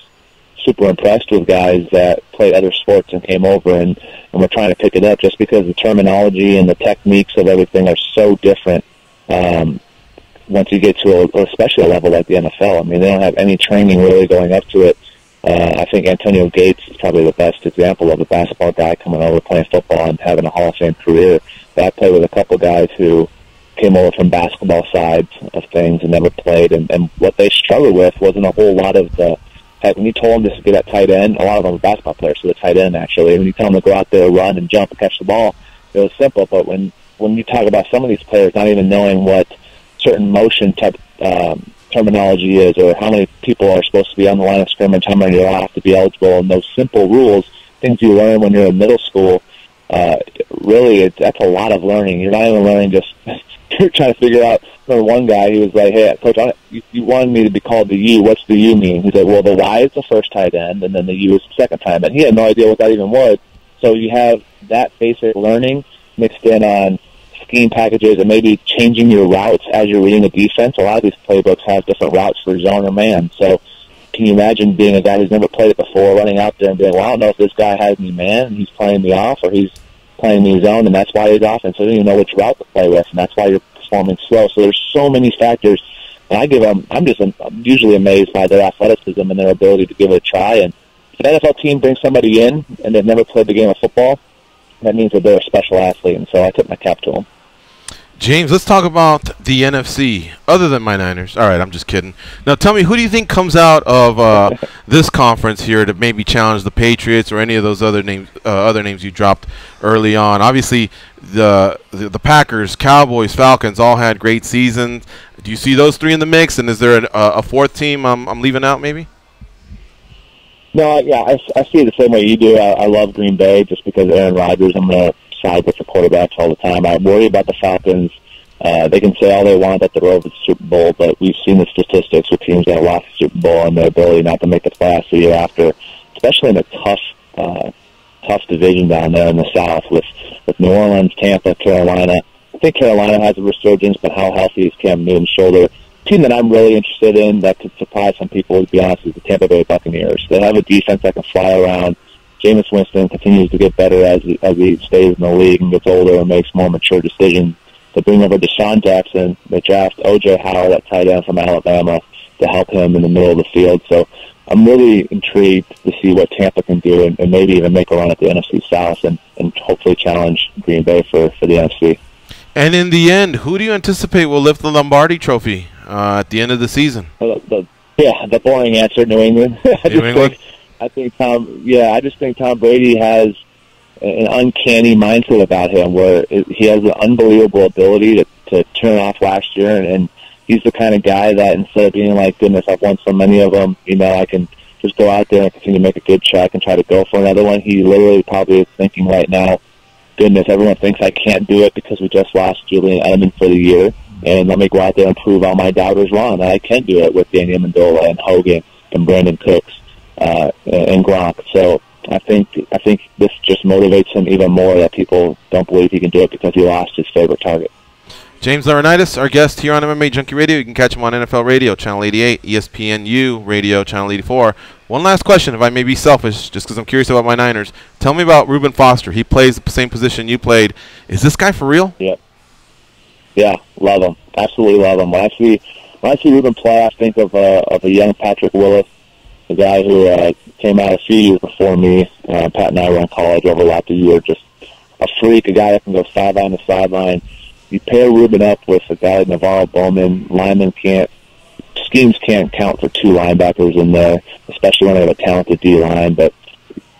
super impressed with guys that played other sports and came over and were trying to pick it up, just because the terminology and the techniques of everything are so different once you get to especially a level like the NFL. I mean, they don't have any training really going up to it. I think Antonio Gates is probably the best example of a basketball guy coming over playing football and having a Hall of Fame career. But I played with a couple guys who came over from basketball sides of things and never played, and what they struggled with wasn't a whole lot of the heck. When you told them to get at tight end, a lot of them were basketball players, so the tight end actually. When you tell them to go out there, run and jump and catch the ball, it was simple. But when you talk about some of these players not even knowing what certain motion type terminology is, or how many people are supposed to be on the line of scrimmage, how many are off to be eligible, and those simple rules, things you learn when you're in middle school, really, that's a lot of learning. You're not even learning just, you're trying to figure out. I remember one guy, he was like, hey, Coach, you wanted me to be called the U. What's the U mean? He's like, well, the Y is the first tight end, and then the U is the second tight end. He had no idea what that even was. So you have that basic learning mixed in on scheme packages and maybe changing your routes as you're reading the defense. A lot of these playbooks have different routes for zone or man. So can you imagine being a guy who's never played it before, running out there and being, well, I don't know if this guy has me man and he's playing me off, or he's playing me zone, and that's why he's off, and so you don't even know which route to play with, and that's why you're performing slow. So there's so many factors, and I'm usually amazed by their athleticism and their ability to give it a try. And if an NFL team brings somebody in and they've never played the game of football, that means that they're a special athlete, and so I tip my cap to them. James, let's talk about the NFC, other than my Niners. All right, I'm just kidding. Now, tell me, who do you think comes out of this conference here to maybe challenge the Patriots or any of those other names you dropped early on? Obviously, the Packers, Cowboys, Falcons all had great seasons. Do you see those three in the mix, and is there a fourth team I'm leaving out maybe? No, yeah, I see it the same way you do. I love Green Bay just because Aaron Rodgers. I'm going to side with the quarterbacks all the time. I worry about the Falcons They can say all they want that they're over the Super Bowl, but we've seen the statistics with teams that have lost the Super Bowl and their ability not to make the playoffs the year after, especially in a tough division down there in the South with New Orleans, Tampa, Carolina. I think Carolina has a resurgence, but how healthy is Cam Newton's shoulder? The team that I'm really interested in that could surprise some people, to be honest, is the Tampa Bay Buccaneers. They have a defense that can fly around. Jameis Winston continues to get better as he stays in the league and gets older and makes more mature decisions. To bring over Deshaun Jackson, they draft O.J. Howard, that tight end from Alabama, to help him in the middle of the field. So I'm really intrigued to see what Tampa can do and maybe even make a run at the NFC South and hopefully challenge Green Bay for the NFC. And in the end, who do you anticipate will lift the Lombardi Trophy at the end of the season? The boring answer, New England. I just think Tom Brady has an uncanny mindset about him where he has an unbelievable ability to turn off last year, and he's the kind of guy that instead of being like, goodness, I've won so many of them, I can just go out there and continue to make a good check and try to go for another one. He literally probably is thinking right now, goodness, everyone thinks I can't do it because we just lost Julian Edelman for the year, and let me go out there and prove all my doubters wrong, that I can do it with Danny Amendola and Hogan and Brandon Cooks and Gronk. So I think this just motivates him even more that people don't believe he can do it because he lost his favorite target. James Laurinaitis, our guest here on MMA Junkie Radio. You can catch him on NFL Radio, Channel 88, ESPNU Radio, Channel 84. One last question, if I may be selfish, just because I'm curious about my Niners. Tell me about Reuben Foster. He plays the same position you played. Is this guy for real? Yeah, love him. Absolutely love him. When I see Reuben play, I think of a young Patrick Willis, a guy who came out a few years before me. Pat and I were in college, overlapped a year. Just a freak, a guy that can go sideline to sideline. You pair Reuben up with a guy like Navarro Bowman. Schemes can't count for two linebackers in there, especially when they have a talented D-line. But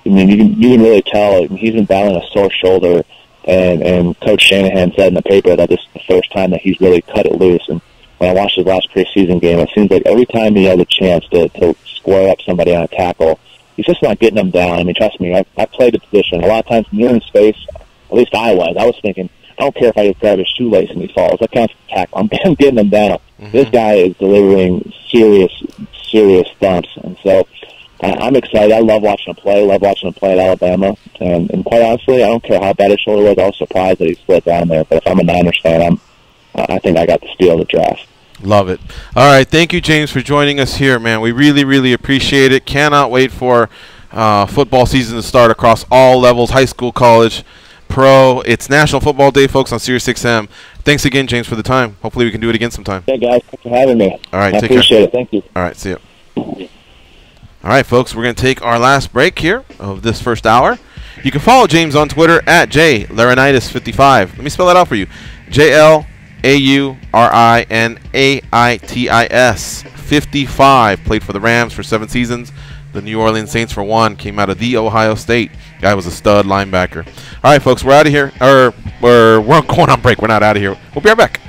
you can really tell he's been battling a sore shoulder, and Coach Shanahan said in the paper that this is the first time that he's really cut it loose. And when I watched his last preseason game, it seems like every time he has a chance to square up somebody on a tackle, he's just not getting them down. Trust me, I played the position. A lot of times when you're in space, at least I was thinking, I don't care if I just grab his shoelace and he falls. That counts for tackle. I'm getting him down. Mm-hmm. This guy is delivering serious thumps. And so I'm excited. I love watching him play. Love watching him play at Alabama. And quite honestly, I don't care how bad his shoulder was. I was surprised that he slid down there. But if I'm a Niners fan, I think I got the steal of the draft. Love it. All right. Thank you, James, for joining us here, man. We really, really appreciate it. Cannot wait for football season to start across all levels, high school, college, pro. It's National Football Day, folks, on Sirius XM. Thanks again, James, for the time. Hopefully we can do it again sometime. Hey, guys. Thanks for having me. All right. I appreciate it. Thank you. All right. See you. All right, folks. We're going to take our last break here of this first hour. You can follow James on Twitter at JLaurinaitis55. Let me spell that out for you. JLaurinaitis 55. Played for the Rams for 7 seasons. The New Orleans Saints for 1. Came out of The Ohio State. Guy was a stud linebacker. All right, folks, we're out of here. We're going on break. We're not out of here. We'll be right back.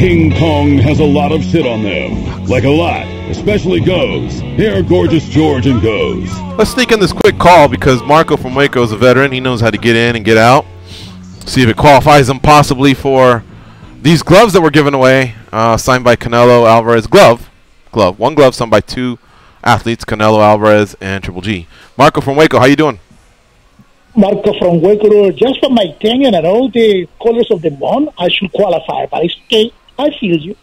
King Kong has a lot of shit on them. Like a lot. Especially Goes. Here are Gorgeous George and Goes. Let's sneak in this quick call because Marco from Waco is a veteran. He knows how to get in and get out. See if it qualifies him possibly for these gloves that we're giving away. Signed by Canelo Alvarez. Glove. One glove signed by 2 athletes, Canelo Alvarez and Triple G. Marco from Waco, how you doing? Marco from Waco, just for my tenure and all the colors of the moon, I should qualify, but it's okay. I feel you.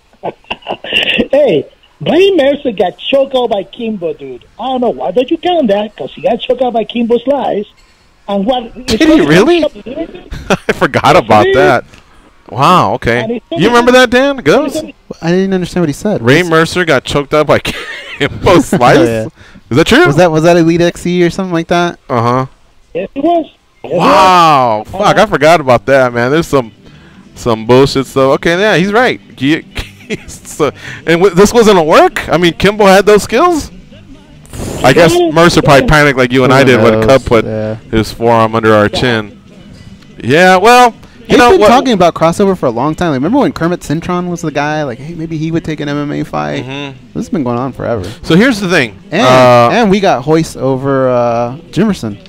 Hey, Ray Mercer got choked out by Kimbo, dude. I don't know, why don't you count that? Because he got choked out by Kimbo's lies. And what? Did he really? I forgot about that. Wow, okay. You remember that, Dan? Goes? I didn't understand what he said. Ray Mercer got choked out by Kimbo Slice? Yeah. Is that true? Was that Elite XE or something like that? Uh-huh. Yes, it was. Yes, wow. It was. Fuck, I forgot about that, man. There's some bullshit stuff. Okay, yeah, he's right. This wasn't a work? I mean, Kimbo had those skills? I guess Mercer probably panicked like you and I did when Cub put his forearm under our chin. Yeah, well, They've been talking about crossover for a long time. Like, remember when Kermit Cintron was the guy? Like, hey, maybe he would take an MMA fight. This has been going on forever. So here's the thing. And we got Hoist over Jimerson.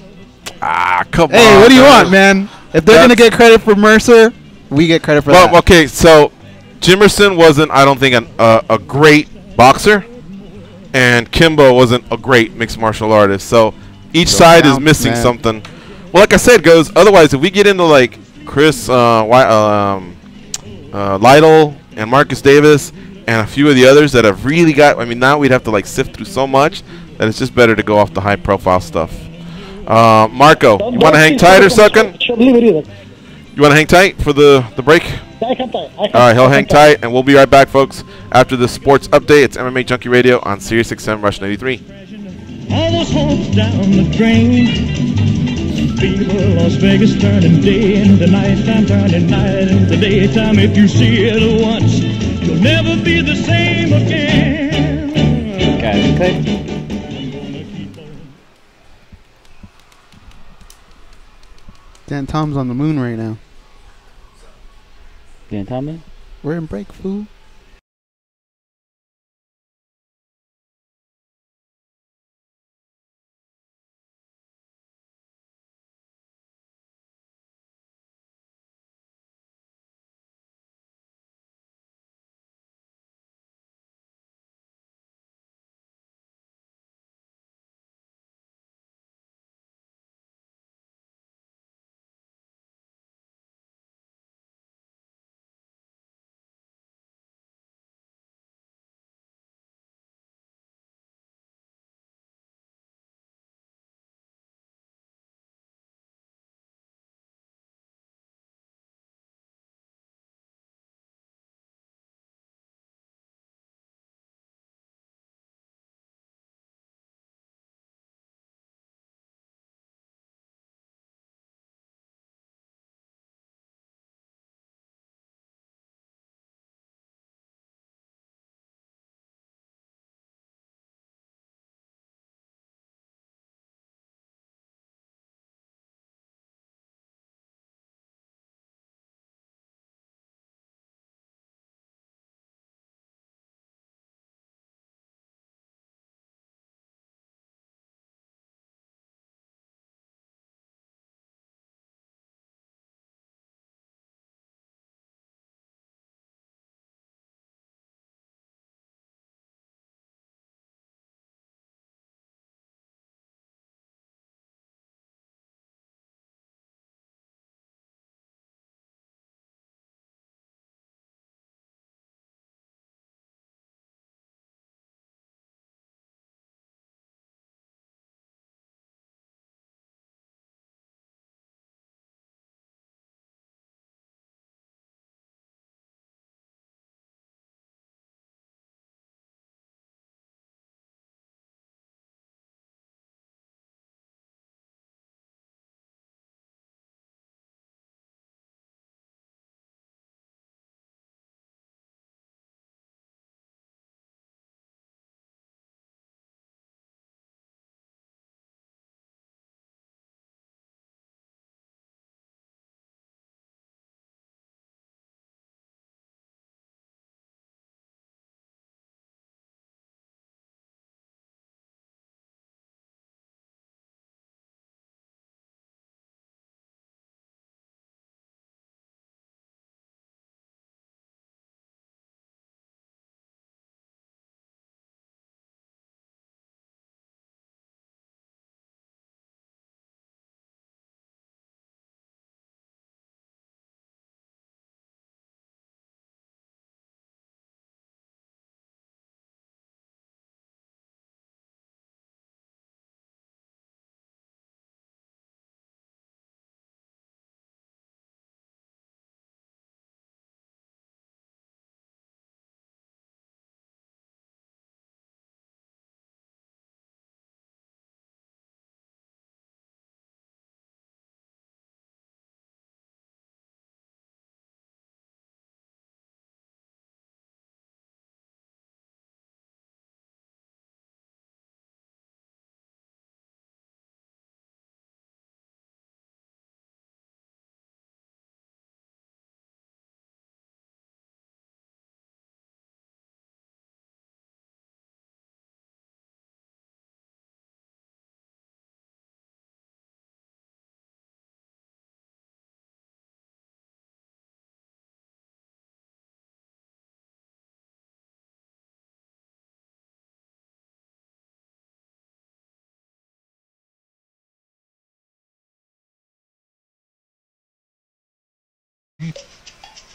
Come on. Hey, what do you want, man? If they're going to get credit for Mercer, we get credit for that. Okay, so Jimerson wasn't, I don't think, a great boxer. And Kimbo wasn't a great mixed martial artist. So each side is missing something. Well, like I said, Goes, otherwise, if we get into, like, Chris Lytle and Marcus Davis and a few of the others that have really got, I mean, now we'd have to, like, sift through so much that it's just better to go off the high-profile stuff. Marco, you want to hang tight or something? You want to hang tight for the break? All right, he'll hang tight, and we'll be right back, folks, after the sports update. It's MMA Junkie Radio on Sirius XM Rush 93. All those hopes down the drain. People, Las Vegas turning day into nighttime, turning night into daytime. If you see it once, you'll never be the same again. Okay. Dan Tom's on the moon right now. Dan Tom? We're in break, fool.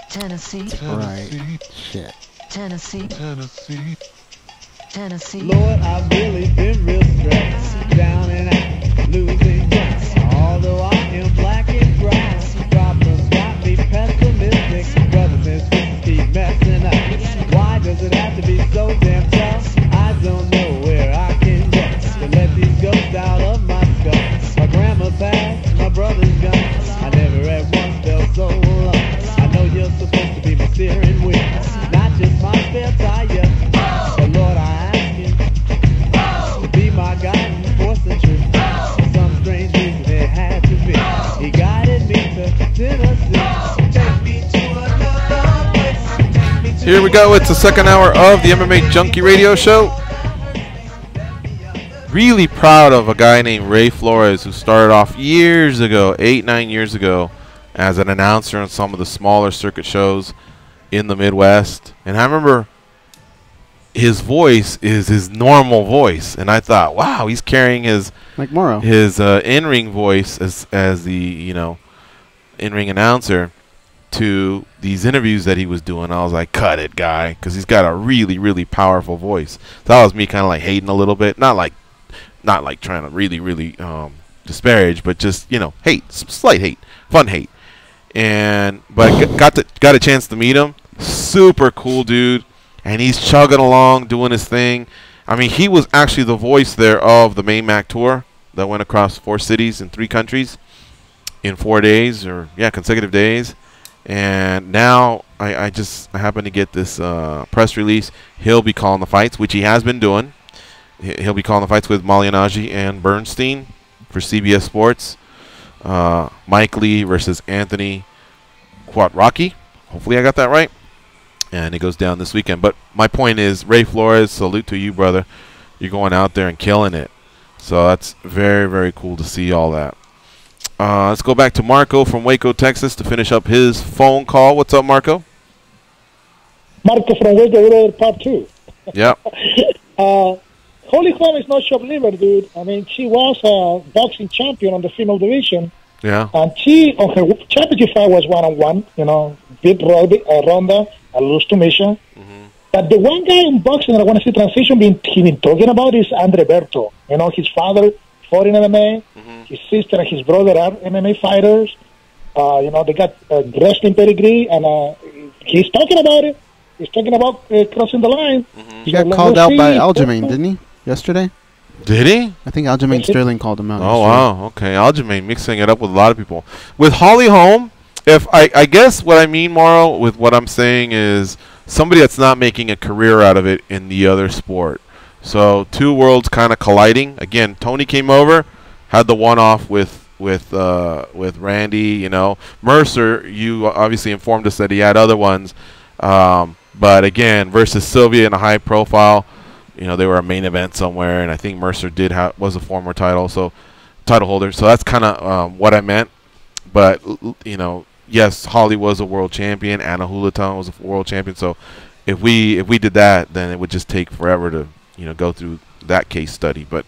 Tennessee. Right. Shit. Tennessee. Tennessee. Tennessee. Lord, I've really been real stressed, down and out, losing ground. Although I am black and brown, problems got me pessimistic. Brothers and sisters keep messing up. Why does it have to be so damn tough? I don't know where I can go to let these ghosts out of my skull. My grandma passed, my brother's gone. I never at once felt so alone. I know you're supposed to be my steering wheel, not just my spare tire. But Lord, I ask you to be my guiding force and truth. For some strange reason it had to be. He guided me to Tennessee. Take me to another place. Take me to Here we go. It's the second hour of the MMA Junkie Radio Show. Really proud of a guy named Ray Flores who started off years ago, 8-9 years ago, as an announcer on some of the smaller circuit shows in the Midwest. And I remember his voice is his normal voice, and I thought, wow, he's carrying his like Morrow, his in-ring voice as the in-ring announcer to these interviews that he was doing. I was like, cut it, guy, because he's got a really, really powerful voice. So that was me kind of like hating a little bit, not like trying to really disparage, but just hate, slight hate, fun hate. But got a chance to meet him. Super cool dude, and he's chugging along, doing his thing. I mean, he was actually the voice there of the Main Mac tour that went across 4 cities in 3 countries in 4 days, consecutive days. And now I happen to get this press release. He'll be calling the fights, which he has been doing. He'll be calling the fights with Malignaggi and Bernstein for CBS Sports. Mike Lee versus Anthony Quattrocchi. Hopefully I got that right. And it goes down this weekend. But my point is, Ray Flores, salute to you, brother. You're going out there and killing it. So that's very, very cool to see all that. Let's go back to Marco from Waco, Texas to finish up his phone call. What's up, Marco? Marco from Waco, part 2. Yep. Holly Holm is not shop liver, dude. I mean, she was a boxing champion on the female division. Yeah. And she, on her championship fight, was 1-on-1. Beat Ronda, a lose to Misha. Mm-hmm. But the one guy in boxing that I want to see transition he been talking about is Andre Berto. His father fought in MMA. Mm-hmm. His sister and his brother are MMA fighters. They got wrestling pedigree, and he's talking about it. He's talking about crossing the line. Mm-hmm. He got called out by Aljamain, didn't he? Yesterday? Did he? I think Aljamain Sterling called him out. Oh, wow. Okay. Aljamain mixing it up with a lot of people. With Holly Holm, if I guess what I mean, Morrow, with what I'm saying is somebody that's not making a career out of it in the other sport. So 2 worlds kind of colliding. Again, Tony came over, had the one-off with Randy. Mercer, you obviously informed us that he had other ones. But again, versus Sylvia in a high profile, they were a main event somewhere, and I think Mercer was a former title holder. So that's kind of what I meant. But yes, Holly was a world champion. Anna Hulaton was a world champion. So if we did that, then it would just take forever to go through that case study. But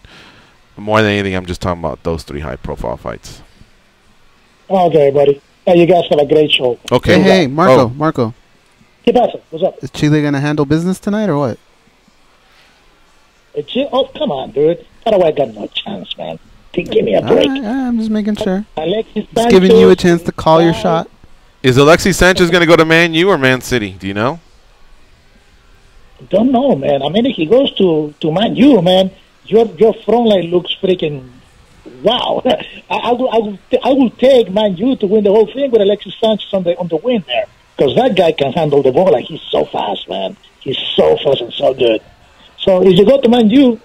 more than anything, I'm just talking about those 3 high profile fights. Okay, buddy. Hey, you guys have a great show. Okay. Hey, Marco. ¿Qué pasa? What's up? Is Chile going to handle business tonight or what? Oh, come on, dude. Paraguay got no chance, man. Give me a break. I'm just making sure. Alexis Just giving you a chance to call your shot. Is Alexis Sanchez going to go to Man U or Man City? Do you know? Don't know, man. I mean, if he goes to Man U, man, your front line looks freaking wow. I will take Man U to win the whole thing with Alexis Sanchez on the win there. Because that guy can handle the ball. Like, he's so fast, man. He's so fast and so good. So if you go to Man U,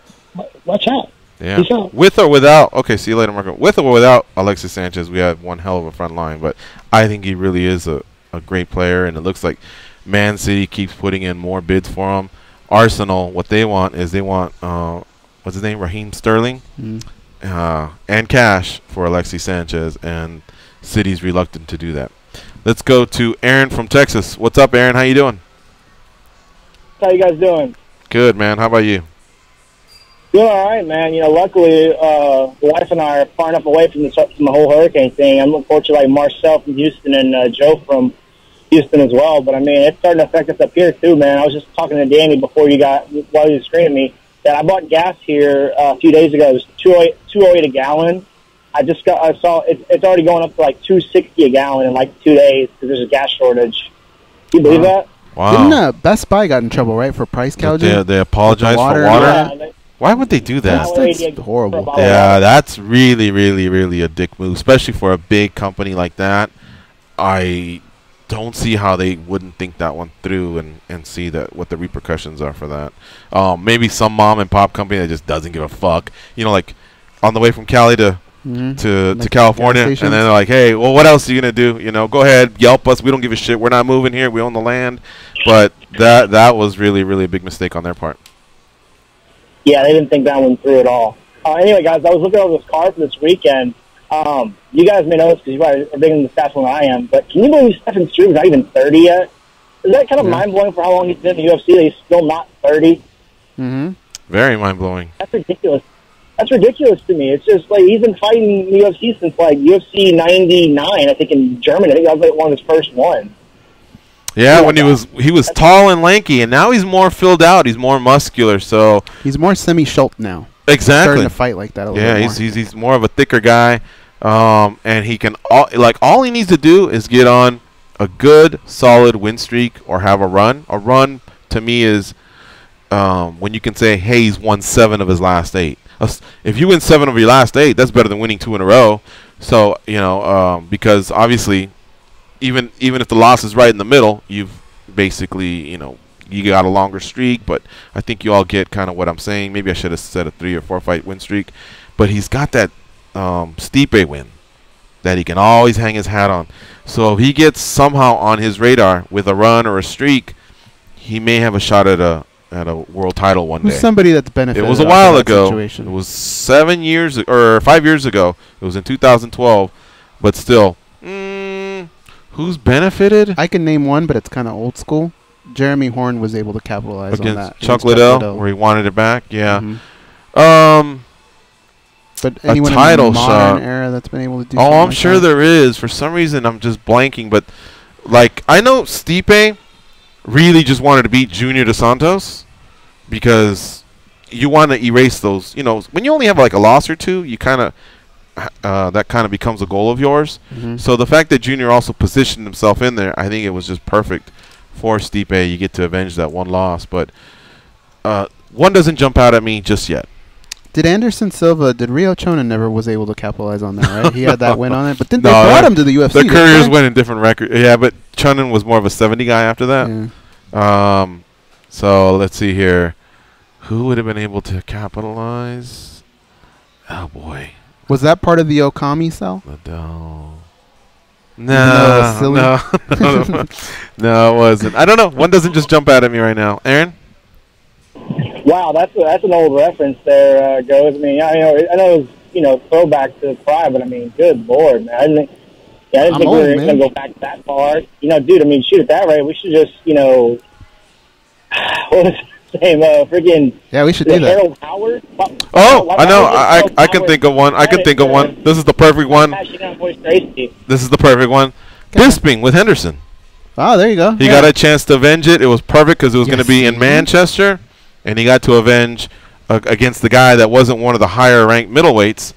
watch out. Yeah. With or without, okay, see you later, Marco. With or without Alexis Sanchez, we have one hell of a front line. But I think he really is a great player, and it looks like Man City keeps putting in more bids for him. Arsenal, what they want is what's his name, Raheem Sterling, and cash for Alexis Sanchez, and City's reluctant to do that. Let's go to Aaron from Texas. What's up, Aaron? How you doing? How you guys doing? Good, man. How about you? Doing all right, man. Luckily, the wife and I are far enough away from the whole hurricane thing. I'm looking forward to like Marcel from Houston and Joe from Houston as well. But I mean, it's starting to affect us up here too, man. I was just talking to Danny while you were screaming at me that I bought gas here a few days ago. It was $2.08 a gallon. I saw it's already going up to like $2.60 a gallon in like 2 days because there's a gas shortage. Do you believe that? Wow. Didn't Best Buy got in trouble, right, for price gouging? They apologized for water. Yeah, Why would they do that? That's horrible. Yeah, that's really, really, really a dick move, especially for a big company like that. I don't see how they wouldn't think that one through and see that what the repercussions are for that. Maybe some mom and pop company that just doesn't give a fuck. You know, like on the way from Cali to California, and then they're like, hey, well, what else are you gonna do? You know, go ahead, Yelp us. We don't give a shit. We're not moving here. We own the land. But that was really, really a big mistake on their part. Yeah, they didn't think that one through at all. Anyway, guys, I was looking over this car for this weekend. You guys may know this because you guys are bigger in the stats than I am, but can you believe Stephen Struve is not even 30 yet? Is that kind of mind-blowing for how long he's been in the UFC that he's still not 30? Mm-hmm. Very mind-blowing. That's ridiculous. That's ridiculous to me. It's just like he's been fighting the UFC since like UFC 99, I think, in Germany. I think that was like one of his first ones. Yeah, when he was tall and lanky, and now he's more filled out. He's more muscular, so he's more semi-Schultz now. Exactly, starting to fight like that a little bit more. He's more of a thicker guy, and he can all he needs to do is get on a good solid win streak or have a run. A run to me is when you can say, hey, he's won 7 of his last 8. If you win 7 of your last 8, that's better than winning 2 in a row. So because obviously, even if the loss is right in the middle, you've basically you got a longer streak. But I think you all get kind of what I'm saying. Maybe I should have said a 3 or 4 fight win streak. But he's got that Stipe win that he can always hang his hat on. So if he gets somehow on his radar with a run or a streak, he may have a shot at a world title one day. Who's somebody that's benefited? It was a while ago. It was 7 years or 5 years ago. It was in 2012. But still, who's benefited? I can name one, but it's kind of old school. Jeremy Horn was able to capitalize on that. Chuck Liddell, where he wanted it back. Yeah. Mm-hmm. But anyone a title in the modern shot era that's been able to do I'm sure there is. For some reason, I'm just blanking. But like I know Stipe really just wanted to beat Junior Dos Santos because you want to erase those. When you only have like a loss or two, you kind of that kind of becomes a goal of yours. Mm-hmm. So the fact that Junior also positioned himself in there, I think it was just perfect for Stipe. You get to avenge that one loss, but one doesn't jump out at me just yet. Did Anderson Silva, Rio Chonan never was able to capitalize on that, right? He had that win on it, but then they brought him to the UFC. The Couriers went in different records. Yeah, but Chonan was more of a 70 guy after that. Yeah. So let's see here. Who would have been able to capitalize? Oh, boy. Was that part of the Okami cell? No, it wasn't. I don't know. One doesn't just jump out at me right now. Aaron? Wow, that's an old reference there, Goes. I mean, I know it was throwback to Pride, but I mean, good Lord, man, I didn't think we were going to go back that far. Dude, I mean, shoot at that rate, we should just what was his name? Freaking we should do that. Harold Howard. I know. I can think of one. This is the perfect one. This is the perfect one. Bisping with Henderson. Oh, there you go. He got a chance to avenge it. It was perfect because it was going to be in Manchester, and he got to avenge against the guy that wasn't one of the higher-ranked middleweights.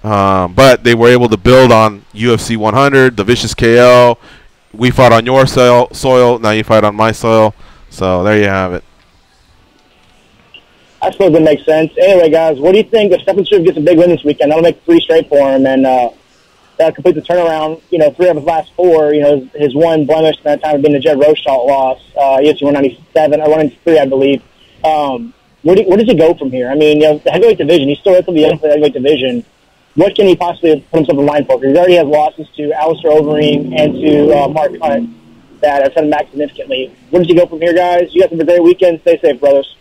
But they were able to build on UFC 100, the Vicious KO. We fought on your soil. Now you fight on my soil. So there you have it. I suppose that makes sense. Anyway, guys, what do you think if Stephen Struve gets a big win this weekend? That'll make 3 straight for him, and that'll complete the turnaround. 3 of his last 4. His one blemish at that time had been the Jed Rochalt loss, UFC 197 or 193, I believe. Where does he go from here? I mean, the heavyweight division. He's still relatively young for the heavyweight division. What can he possibly put himself in line for? Because he already has losses to Alistair Overeem and to Mark Hunt that have set him back significantly. Where does he go from here, guys? You guys have a great weekend. Stay safe, brothers.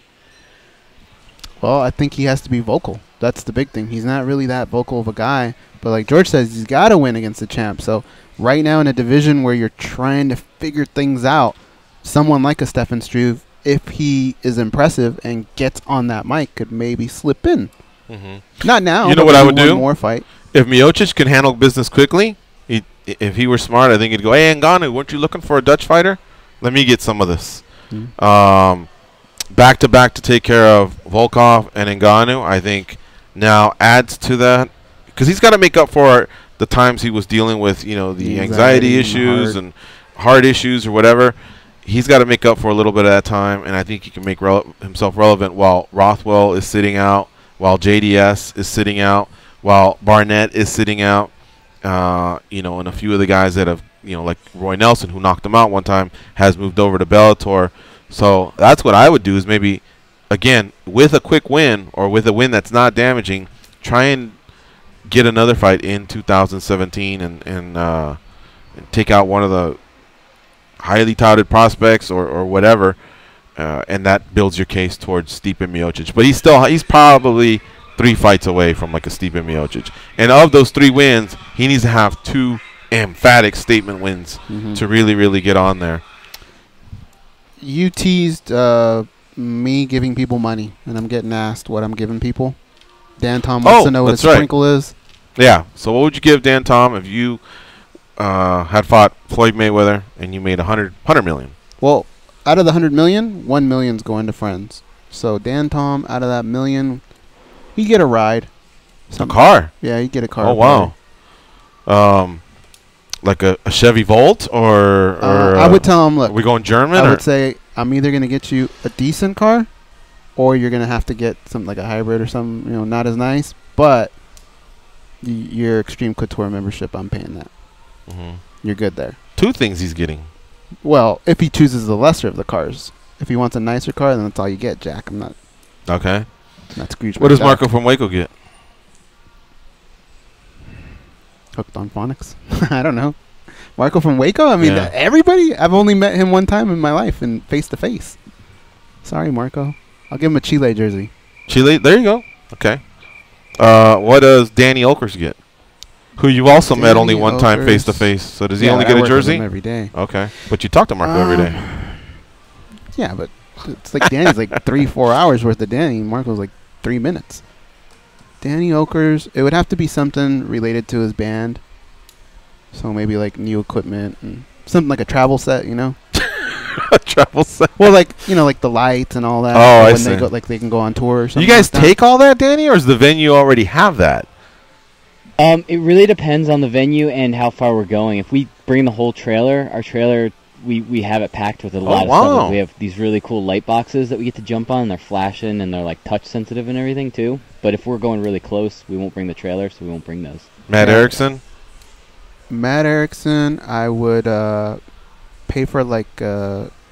Well, I think he has to be vocal. That's the big thing. He's not really that vocal of a guy. But like George says, he's got to win against the champ. So right now in a division where you're trying to figure things out, someone like a Stephen Struve, if he is impressive and gets on that mic, could maybe slip in. Mm-hmm. Not now. You know what I would do? More fight. If Miocic can handle business quickly, if he were smart, I think he'd go, "Hey, Ngannou, weren't you looking for a Dutch fighter? Let me get some of this." Back to back to take care of Volkov and Ngannou, I think now adds to that, because he's got to make up for the times he was dealing with, the anxiety issues and heart issues or whatever. He's got to make up for a little bit of that time, and I think he can make himself relevant while Rothwell is sitting out, while JDS is sitting out, while Barnett is sitting out, and a few of the guys that have, like Roy Nelson, who knocked him out one time, has moved over to Bellator. So that's what I would do, is maybe, again, with a quick win or with a win that's not damaging, try and get another fight in 2017 and take out one of the highly touted prospects or whatever, and that builds your case towards Stipe Miocic. But he's probably 3 fights away from like a Stipe Miocic. And of those 3 wins, he needs to have 2 emphatic statement wins to really, really get on there. You teased me giving people money, and I'm getting asked what I'm giving people. Dan Tom wants to know what his sprinkle is. Yeah. So what would you give Dan Tom if you had fought Floyd Mayweather and you made $100 million? Well, out of the $100 million, $1 million's going to friends. So Dan Tom, out of that $1 million, you get a ride. A car? Yeah, you get a car. Oh wow. Like a Chevy Volt or I would tell him, look, are we going German? I would say I'm either going to get you a decent car, or you're going to have to get something like a hybrid or something, not as nice, but your Extreme Couture membership, I'm paying that. You're good there. 2 things he's getting. Well, if he chooses the lesser of the cars. If he wants a nicer car, then that's all you get, Jack. I'm not. Okay. Not Scrooge. What does Marco from Waco get? Hooked on phonics. I don't know. Marco from Waco? I mean, everybody? I've only met him one time in my life, and face to face. Sorry, Marco. I'll give him a Chile jersey. Chile? There you go. Okay. What does Danny Okers get? Who you also met only one time face to face. So does he only get a jersey? Every day. Okay. But you talk to Marco every day. Yeah, but it's like Danny's like 3-4 hours worth of Danny. Marco's like 3 minutes. Danny Okers, it would have to be something related to his band. So maybe like new equipment and something like a travel set, A travel set? Well, like, like the lights and all that. Oh, I see. They go, like they can go on tour or something. You guys take all that, Danny, or does the venue already have that? It really depends on the venue and how far we're going. If we bring the whole trailer, our trailer, we have it packed with a lot of stuff. We have these really cool light boxes that we get to jump on. They're flashing and they're like touch sensitive and everything too. But if we're going really close, we won't bring the trailer, so we won't bring those. Matt Erickson, I would pay for like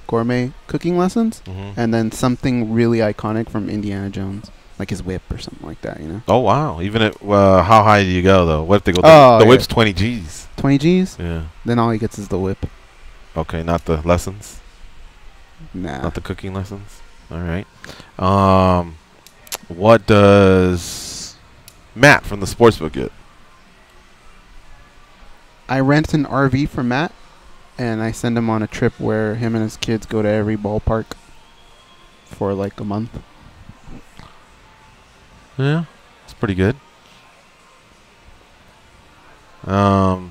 gourmet cooking lessons, and then something really iconic from Indiana Jones. Like his whip or something like that, Oh, wow. Even at, how high do you go, though? What if they go? The whip's 20 G's. 20 G's? Yeah. Then all he gets is the whip. Okay, not the lessons? Nah. Not the cooking lessons? All right. What does Matt from the Sportsbook get? I rent an RV for Matt, and I send him on a trip where him and his kids go to every ballpark for like a month. Yeah, it's pretty good. How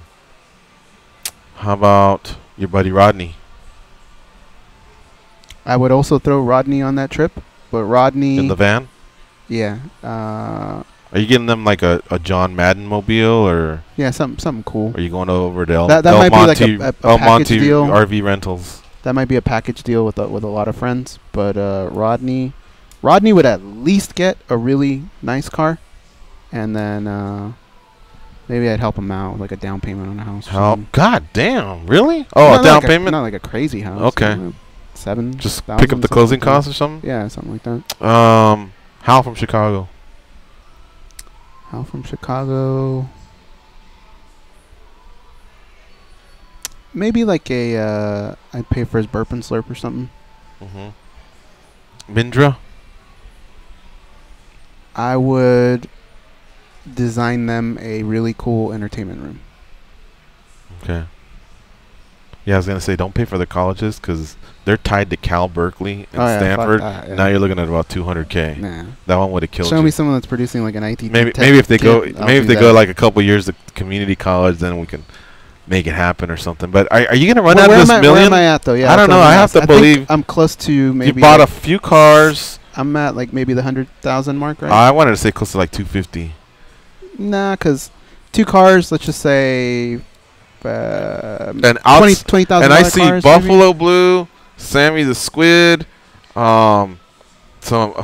about your buddy Rodney? I would also throw Rodney on that trip, but Rodney in the van. Yeah. Are you getting them like a John Madden mobile or? Yeah, something cool. Are you going over to that might Monte, be like a El package Monte deal. RV rentals? That might be a package deal with a lot of friends, but Rodney would at least get a really nice car, and then maybe I'd help him out with like a down payment on a house. God damn, really? Oh, a down payment? Not like a crazy house. Okay. 7. Just pick up the closing costs or something? Yeah, something like that. Hal from Chicago. Hal from Chicago. Maybe like I'd pay for his burp and slurp or something. Mindra? I would design them a really cool entertainment room. Okay. Yeah, I was going to say, don't pay for the colleges because they're tied to Cal, Berkeley, and Stanford. Yeah. Now you're looking at about $200K. Nah. That one would have killed you. Show me someone that's producing like an IT. Maybe if they go like a couple years to community college, then we can make it happen or something. But are you gonna run Well, out of where this am I- million? Where am I at though? Yeah, I don't that's know. what I I'm have to asking. think believe I'm close to maybe. you bought a like- few cars. I'm at like maybe the 100,000 mark, right? I wanted to say close to like 250. Nah, because 2 cars. Let's just say. And 20,000. and I see cars, Buffalo Blue, Sammy the Squid, a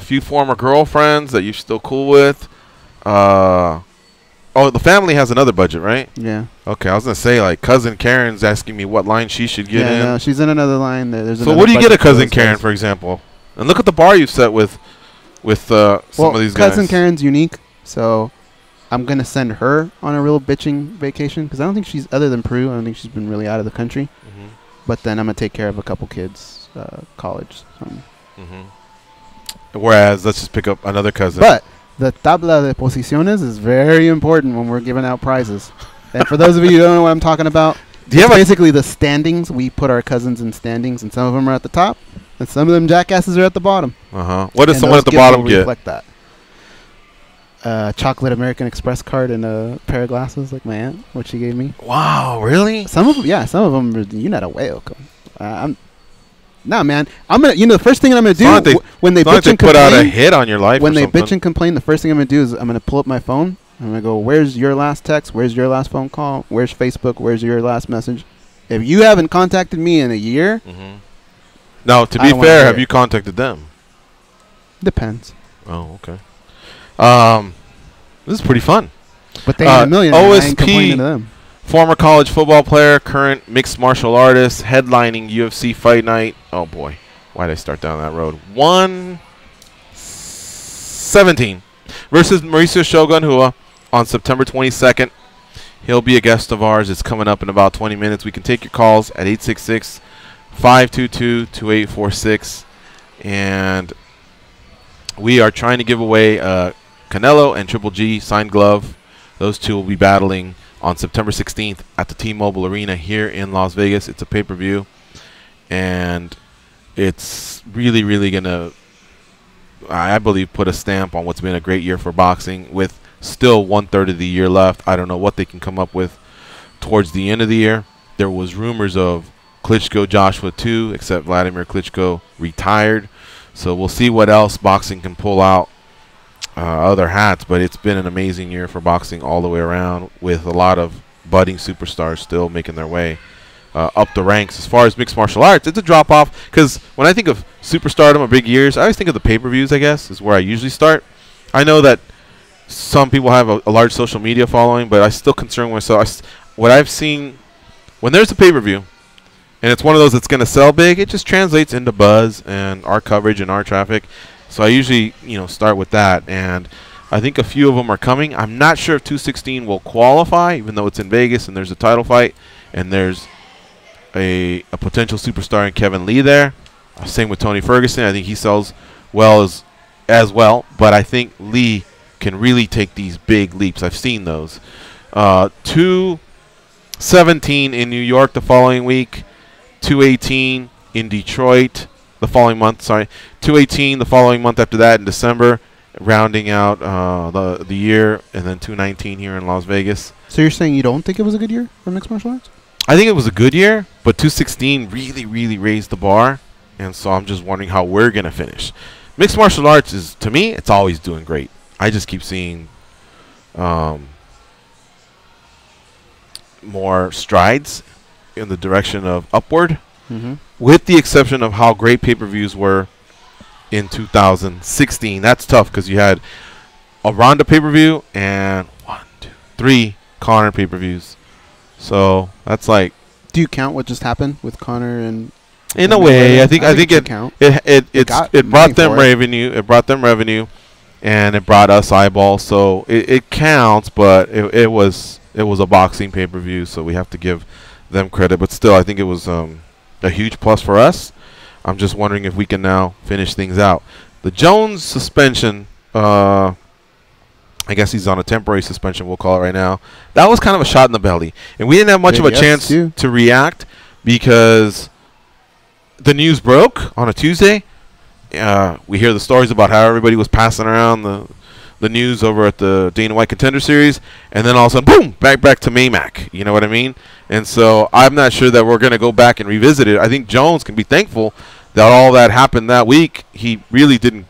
few former girlfriends that you're still cool with. Oh, the family has another budget, right? Yeah. Okay, I was gonna say like cousin Karen's asking me what line she should get Yeah, in. no, she's in another line. There's So another what do you get a budget for cousin those Karen, guys. for example? And look at the bar you've set with some of these guys. Cousin Karen's unique, so I'm gonna send her on a real bitching vacation because I don't think she's other than Peru. I don't think she's been really out of the country. Mhm. But then I'm gonna take care of a couple kids, college. Whereas, let's just pick up another cousin. But the tabla de posiciones is very important when we're giving out prizes. And for those of you who don't know what I'm talking about, it's basically the standings. We put our cousins in standings, and some of them are at the top, and some of them jackasses are at the bottom. What does And someone those at the gifts bottom will get? reflect that. Chocolate American Express card and a pair of glasses, like my aunt, what she gave me. Wow, really? Some of them, yeah, some of them. You're not a whale. Nah, man. I'm gonna. The first thing I'm gonna do It's not like when they it's not like bitch and they put out a complain, hit on your life when or they something. bitch and complain, the first thing I'm gonna do is I'm gonna pull up my phone. I'm gonna go, where's your last text? Where's your last phone call? Where's Facebook? Where's your last message? If you haven't contacted me in a year, Now, to I be don't wanna fair, hear have it. you contacted them? Depends. Oh, okay. This is pretty fun. But they ain't a millionaire, and I ain't complaining OSP, to them. former college football player, current mixed martial artist, headlining UFC Fight Night. Oh boy, why did I start down that road? 117 versus Mauricio Shogun Hua on September 22nd. He'll be a guest of ours. It's coming up in about 20 minutes. We can take your calls at 866-522-2846, and we are trying to give away Canelo and Triple G signed glove. Those two will be battling on September 16th at the T-Mobile Arena here in Las Vegas. It's a pay-per-view, and it's really, really going to, I believe, put a stamp on what's been a great year for boxing with still 1/3 of the year left. I don't know what they can come up with towards the end of the year. There was rumors of Klitschko Joshua 2, except Vladimir Klitschko retired. So we'll see what else boxing can pull out other hats. But it's been an amazing year for boxing all the way around, with a lot of budding superstars still making their way up the ranks. As far as mixed martial arts, it's a drop-off, because when I think of superstardom or big years, I always think of the pay-per-views, I guess, is where I usually start. I know that some people have a large social media following, but I still concern myself. What I've seen, when there's a pay-per-view, and it's one of those that's going to sell big, it just translates into buzz and our coverage and our traffic. So I usually, start with that. And I think a few of them are coming. I'm not sure if 216 will qualify, even though it's in Vegas and there's a title fight and there's a potential superstar in Kevin Lee there. Same with Tony Ferguson. I think he sells well as well. But I think Lee can really take these big leaps. I've seen those. 217 in New York the following week. 218 in Detroit the following month. 218 the following month after that in December, rounding out the year, and then 219 here in Las Vegas. So you're saying you don't think it was a good year for mixed martial arts? I think it was a good year, but 216 really, really raised the bar, and so I'm just wondering how we're going to finish. Mixed martial arts is, to me, it's always doing great. I just keep seeing more strides in the direction of upward, with the exception of how great pay-per-views were in 2016. That's tough because you had a Ronda pay-per-view and 3 Conor pay-per-views. So that's like. Do you count what just happened with Conor and? In a way, I think it brought them revenue. It brought them revenue, and it brought us eyeballs. So it counts, but it was a boxing pay-per-view, so we have to give them credit. But still, I think it was a huge plus for us. I'm just wondering if we can now finish things out. The Jones suspension, I guess he's on a temporary suspension, we'll call it right now. That was kind of a shot in the belly. And we didn't have much of a chance to react because the news broke on a Tuesday. We hear the stories about how everybody was passing around the the news over at the Dana White Contender Series, and then all of a sudden, boom, back to Maymac. You know what I mean? And so I'm not sure that we're going to go back and revisit it. I think Jones can be thankful that all that happened that week. He really didn't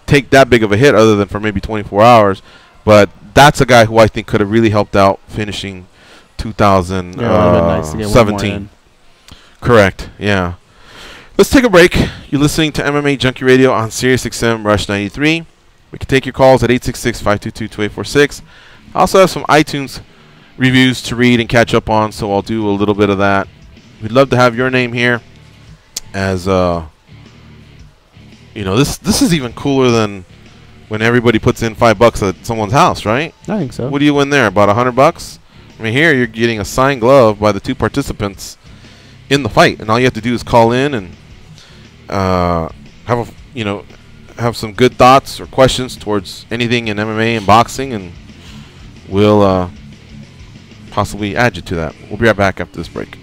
take that big of a hit other than for maybe 24 hours. But that's a guy who I think could have really helped out finishing 2017. Correct, yeah. Let's take a break. You're listening to MMA Junkie Radio on SiriusXM Rush 93. We can take your calls at 866-522-2846. I also have some iTunes reviews to read and catch up on, so I'll do a little bit of that. We'd love to have your name here. As you know, this is even cooler than when everybody puts in $5 at someone's house, right? I think so. What do you win there? About $100? I mean, here you're getting a signed glove by the two participants in the fight, and all you have to do is call in and have some good thoughts or questions towards anything in MMA and boxing, and we'll possibly add you to that. We'll be right back after this break.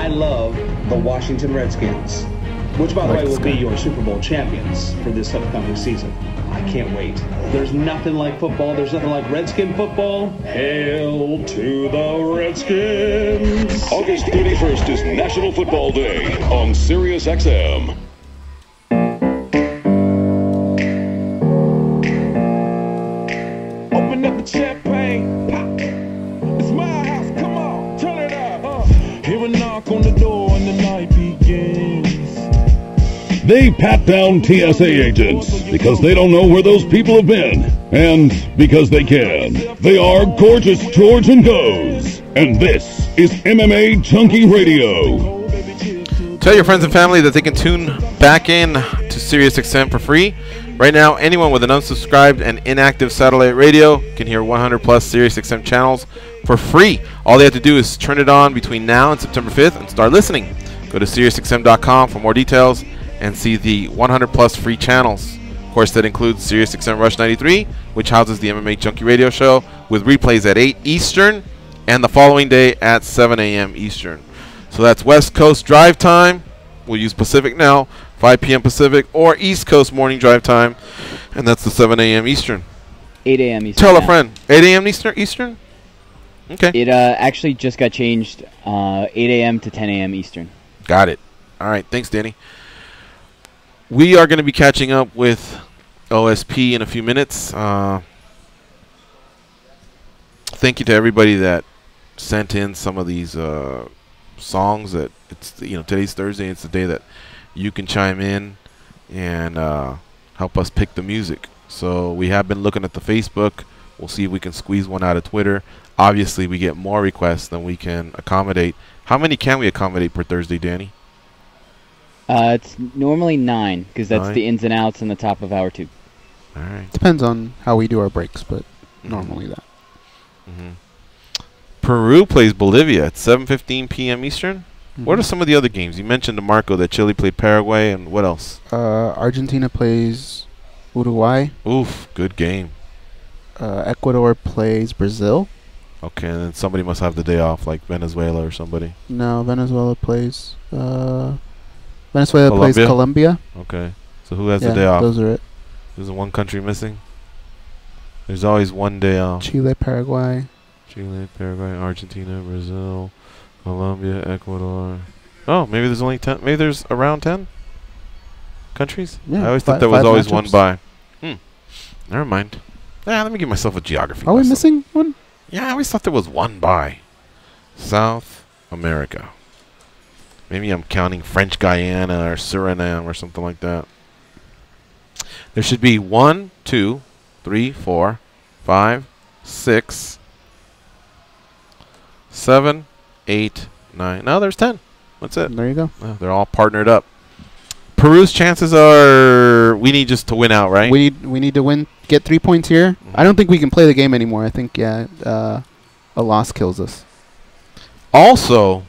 I love the Washington Redskins, which, by the way, will be your Super Bowl champions for this upcoming season. I can't wait. There's nothing like football. There's nothing like Redskin football. Hail to the Redskins. August 31st is National Football Day on Sirius XM. Open up the champagne, pop. It's my house, come on, turn it up. Hear a knock on the door and the night begins. They pat down TSA agents because they don't know where those people have been. And because they can. They are Gorgeous George and Goes. And this is MMA Junkie Radio. Tell your friends and family that they can tune back in to SiriusXM for free. Right now, anyone with an unsubscribed and inactive satellite radio can hear 100 plus SiriusXM channels for free. All they have to do is turn it on between now and September 5th and start listening. Go to SiriusXM.com for more details and see the 100 plus free channels. Of course, that includes SiriusXM Rush 93, which houses the MMA Junkie Radio Show with replays at 8 Eastern and the following day at 7 a.m. Eastern. So that's West Coast drive time. We'll use Pacific now, 5 p.m. Pacific, or East Coast morning drive time, and that's the 7 a.m. Eastern. 8 a.m. Eastern. Tell a friend. 8 a.m. Eastern? Okay. It actually just got changed 8 a.m. to 10 a.m. Eastern. Got it. All right. Thanks, Danny. We are going to be catching up with OSP in a few minutes. Thank you to everybody that sent in some of these songs. That it's today's Thursday. It's the day that you can chime in and help us pick the music. So we have been looking at the Facebook. We'll see if we can squeeze one out of Twitter. Obviously, we get more requests than we can accommodate. How many can we accommodate per Thursday, Danny? It's normally 9, because that's 9? The ins and outs in the top of hour 2. All right. Depends on how we do our breaks, but normally that. Peru plays Bolivia at 7:15 p.m. Eastern. What are some of the other games? You mentioned to Marco that Chile played Paraguay, and what else? Argentina plays Uruguay. Oof, good game. Ecuador plays Brazil. Okay, and then somebody must have the day off, like Venezuela or somebody. No, Venezuela plays... Venezuela plays Colombia. Okay. So who has the day off? Those are it. There's one country missing? There's always one day off. Chile, Paraguay. Chile, Paraguay, Argentina, Brazil, Colombia, Ecuador. Oh, maybe there's only 10. Maybe there's around 10 countries? Yeah, I always thought there was always one by. Never mind. Let me give myself a geography. Are we missing one? Yeah, I always thought there was one by. South America. Maybe I'm counting French Guyana or Suriname or something like that. There should be 1, 2, 3, 4, 5, 6, 7, 8, 9. No, there's 10. That's it. There you go. They're all partnered up. Peru's chances are we need just to win out, right? We need to win, get 3 points here. I don't think we can play the game anymore. I think a loss kills us. Also,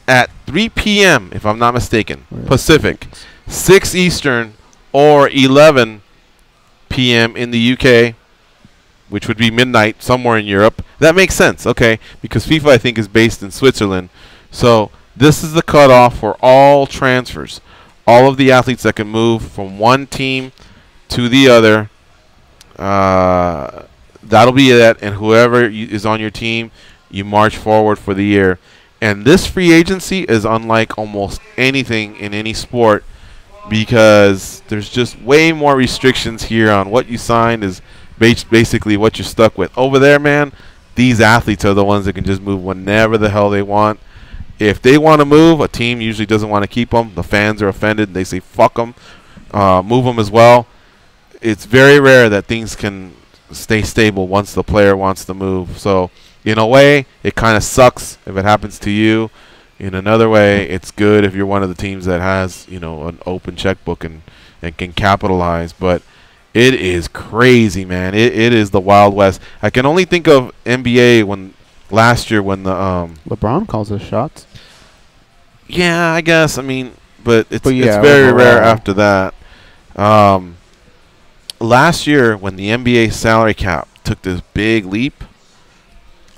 at 3 p.m., if I'm not mistaken, Pacific, 6 Eastern, or 11 p.m. in the UK, which would be midnight somewhere in Europe. That makes sense, okay, because FIFA, I think, is based in Switzerland. So this is the cutoff for all transfers. All of the athletes that can move from one team to the other, that'll be it. And whoever is on your team, you march forward for the year. And this free agency is unlike almost anything in any sport because there's just way more restrictions here on what you signed is basically what you're stuck with. Over there, man, these athletes are the ones that can just move whenever the hell they want. If they want to move, a team usually doesn't want to keep them. The fans are offended. They say, fuck them. Move them as well. It's very rare that things can stay stable once the player wants to move. So, in a way, it kind of sucks if it happens to you. In another way, it's good if you're one of the teams that has, an open checkbook and can capitalize. But it is crazy, man. It is the Wild West. I can only think of NBA last year when the LeBron calls us shots. Yeah, I guess. I mean, but it's very rare after that. Last year when the NBA salary cap took this big leap,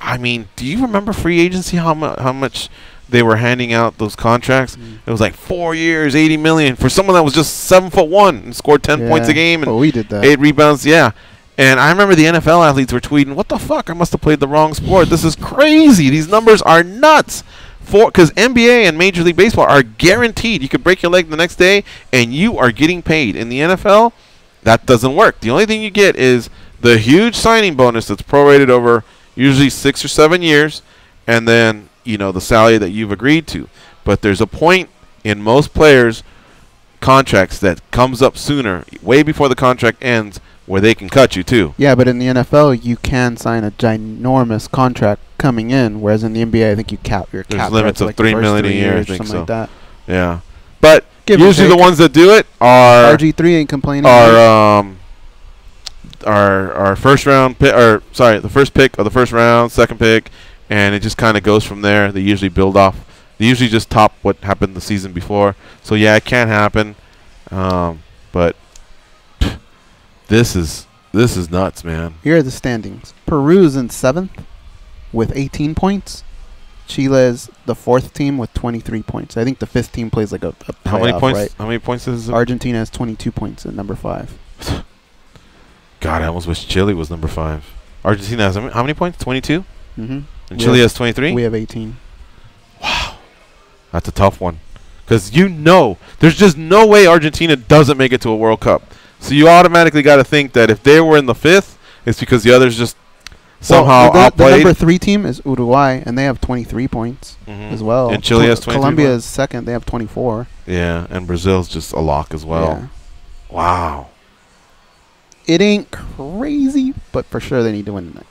I mean, do you remember free agency? How much they were handing out those contracts, it was like 4 years, 80 million for someone that was just 7'1" and scored 10 points a game and we did that. 8 rebounds. Yeah. And I remember the NFL athletes were tweeting, "What the fuck? I must have played the wrong sport. This is crazy. These numbers are nuts." Because NBA and Major League Baseball are guaranteed. You could break your leg the next day and you are getting paid. In the NFL, that doesn't work. The only thing you get is the huge signing bonus that's prorated over usually 6 or 7 years, and then the salary that you've agreed to. But there's a point in most players' contracts that comes up sooner, way before the contract ends, where they can cut you too. Yeah, but in the NFL, you can sign a ginormous contract coming in, whereas in the NBA, I think you cap your cap. There's limits of like $3 million a year, I think something so. like that. Yeah, but Give or usually take. the ones that do it are RG3 ain't complaining. Our first round pick, or sorry, the first pick of the first round, second pick, and it just kind of goes from there. They usually build off. They usually just top what happened the season before. So yeah, it can happen, but this is nuts, man. Here are the standings. Peru's in 7th with 18 points. Chile is the 4th team with 23 points. I think the 5th team plays like a playoff, How many points? right? How many points is it? Argentina has 22 points at number 5. God, I almost wish Chile was number 5. Argentina has how many points? 22? Mm-hmm. And Chile has 23? We have 18. Wow. That's a tough one. Because there's just no way Argentina doesn't make it to a World Cup. So you automatically got to think that if they were in the 5th, it's because the others just somehow the outplayed. number 3 team is Uruguay, and they have 23 points as well. And Chile has 23 Colombia points? is 2nd. They have 24. Yeah, and Brazil's just a lock as well. Yeah. Wow. It ain't crazy, but for sure they need to win tonight.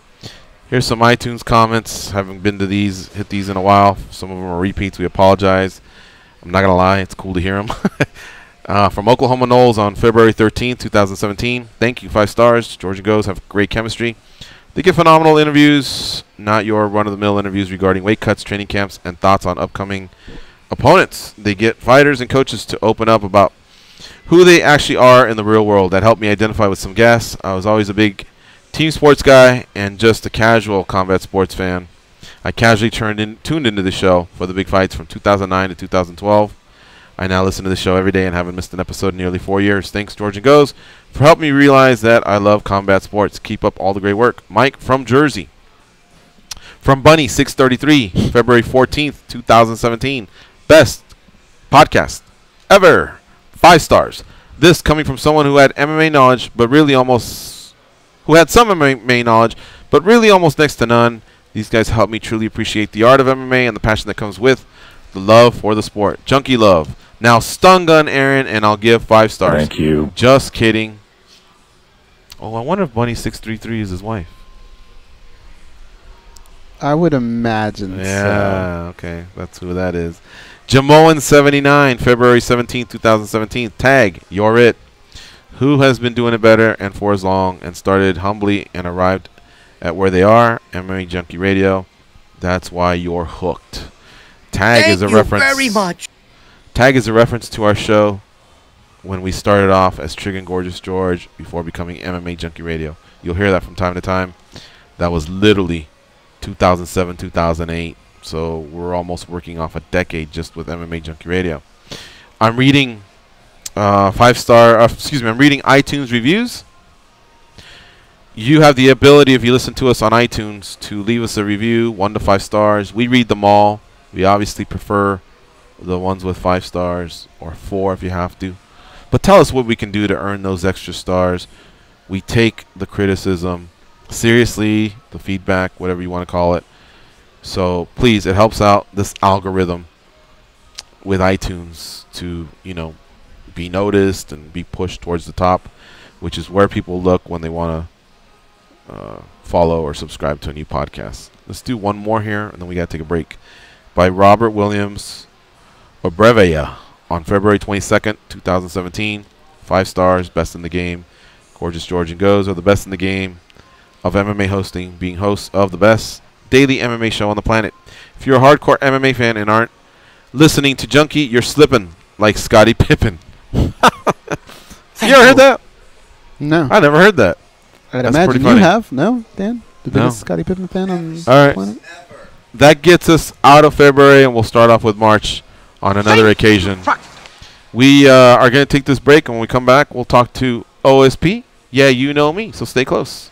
Here's some iTunes comments. Haven't been to hit these in a while. Some of them are repeats. We apologize. I'm not going to lie. It's cool to hear them. From Oklahoma Knowles on February 13th, 2017. Thank you, 5 stars. George and Goes have great chemistry. They give phenomenal interviews, not your run-of-the-mill interviews regarding weight cuts, training camps, and thoughts on upcoming opponents. They get fighters and coaches to open up about who they actually are in the real world. That helped me identify with some guests. I was always a big team sports guy and just a casual combat sports fan. I casually tuned into the show for the big fights from 2009 to 2012. I now listen to the show every day and haven't missed an episode in nearly 4 years. Thanks, George and Goes, for helping me realize that I love combat sports. Keep up all the great work. Mike from Jersey. From Bunny 633, February 14th, 2017. Best podcast ever. 5 stars. This coming from someone who had MMA knowledge, but really who had some MMA knowledge, but really almost next to none. These guys helped me truly appreciate the art of MMA and the passion that comes with the love for the sport. Junkie love. Now Stun Gun Aaron, and I'll give 5 stars. Thank you. Just kidding. Oh, I wonder if Bunny 633 is his wife. I would imagine Yeah, okay. That's who that is. Jamoan79, February 17th, 2017. Tag, you're it. Who has been doing it better and for as long and started humbly and arrived at where they are? MMA Junkie Radio. That's why you're hooked. Tag is a reference. Thank you very much. Tag is a reference to our show when we started off as Trig and Gorgeous George before becoming MMA Junkie Radio. You'll hear that from time to time. That was literally 2007, 2008. So we're almost working off a decade just with MMA Junkie Radio. I'm reading I'm reading iTunes reviews. You have the ability, if you listen to us on iTunes, to leave us a review, 1 to 5 stars. We read them all. We obviously prefer the ones with 5 stars, or 4 if you have to. But tell us what we can do to earn those extra stars. We take the criticism seriously, the feedback, whatever you want to call it. So please, it helps out this algorithm with iTunes to, be noticed and be pushed towards the top, which is where people look when they want to follow or subscribe to a new podcast. Let's do one more here, and then we got to take a break. By Robert Williams Obrevea on February 22nd, 2017. 5 stars, best in the game. Gorgeous George and Goes are the best in the game of MMA hosting, being hosts of the best daily MMA show on the planet. If you're a hardcore MMA fan and aren't listening to Junkie, you're slipping like Scottie Pippen. You ever heard that? No. I never heard that. I'd That's imagine pretty you funny. have. No, Dan? The No. biggest Scottie Pippen fan on All right. the planet? that gets us out of February, and we'll start off with March on another occasion. We are going to take this break, and when we come back, we'll talk to OSP. Yeah, you know me, so stay close.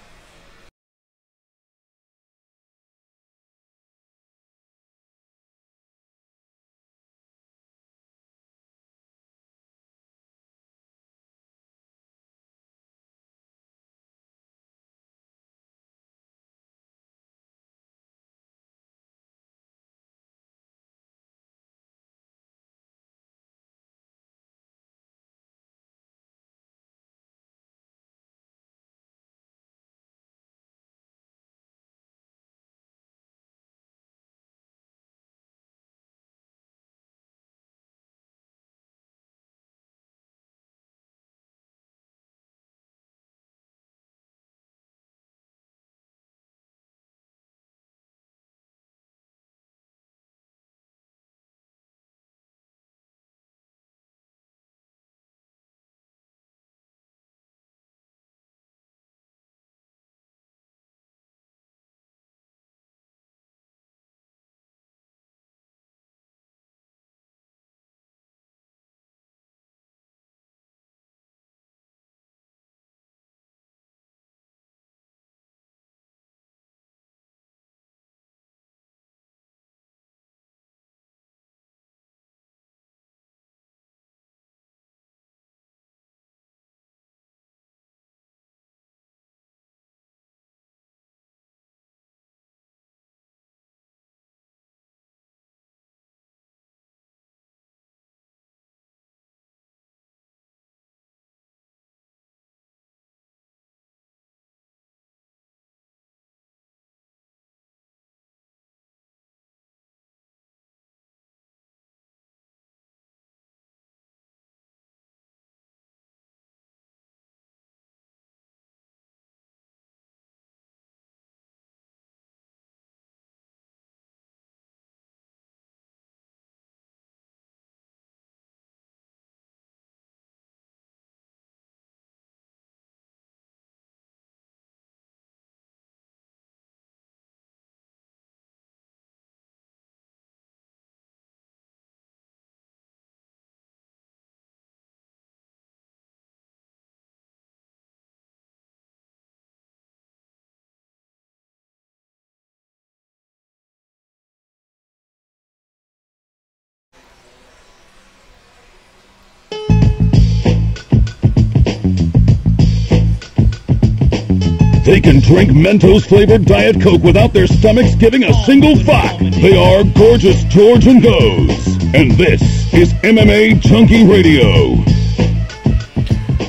They can drink Mentos-flavored Diet Coke without their stomachs giving a single fuck. They are Gorgeous George and Goes. And this is MMA Junkie Radio.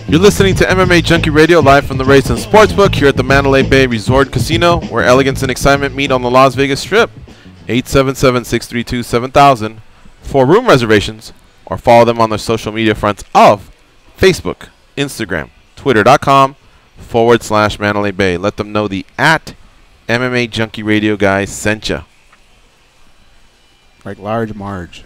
You're listening to MMA Junkie Radio live from the Race and Sportsbook here at the Mandalay Bay Resort Casino, where elegance and excitement meet on the Las Vegas Strip. 877-632-7000 for room reservations, or follow them on their social media fronts of Facebook, Instagram, Twitter.com/Mandalay Bay. Let them know the @ MMA Junkie Radio guys sent you. Like Large Marge.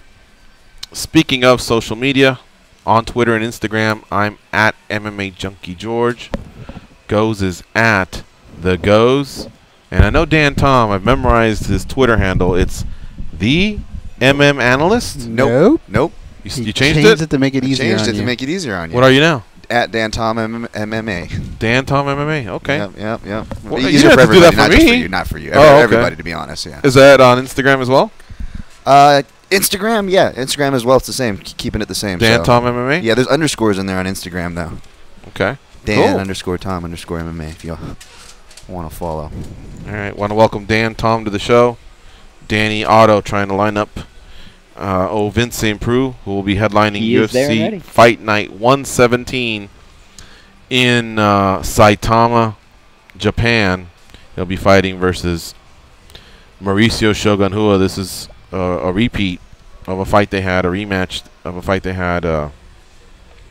Speaking of social media, on Twitter and Instagram, I'm @ MMA Junkie George. Goes is @ The Goes. And I know Dan Tom, I've memorized his Twitter handle. It's the MM Analyst? Nope. You changed it to make it easier. Changed it to make it easier on you. What are you now? @ Dan Tom MMA. Dan Tom MMA. Okay. Yep. Well, easier you for have to do that everybody, for me. not for you. Oh, okay. Everybody, to be honest. Yeah. Is that on Instagram as well? Instagram, yeah. Instagram as well. It's the same. Keeping it the same. Dan Tom MMA? Yeah, there's underscores in there on Instagram, though. Okay. Dan _Tom _MMA if you want to follow. All right. Want to welcome Dan Tom to the show. Danny Otto trying to line up Vince St. Preux, who will be headlining UFC Fight Night 117 in Saitama, Japan. He'll be fighting versus Mauricio Shogun Rua. This is a repeat of a fight they had, a rematch of a fight they had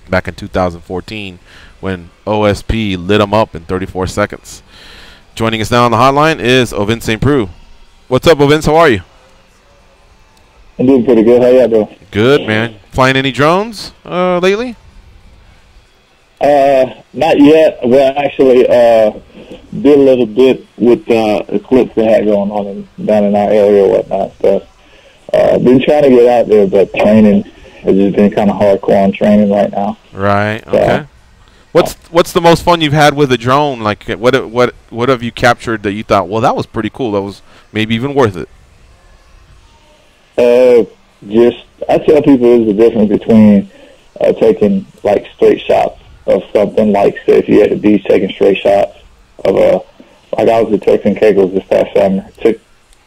back in 2014 when OSP lit him up in 34 seconds. Joining us now on the hotline is Vince St. Preux. What's up, Vince? How are you? I'm doing pretty good. How y'all doing? Good, man. Flying any drones lately? Not yet. Well, actually, did a little bit with eclipse they had going on down in our area or whatnot. So been trying to get out there, but training has just been kind of hardcore on training right now. Right. Okay. What's the most fun you've had with a drone? Like, what have you captured that you thought, well, that was pretty cool. That was maybe even worth it. I tell people there's a difference between taking like straight shots of something, like say if you're at the beach taking straight shots of like I was at Turks and Caicos this past summer, took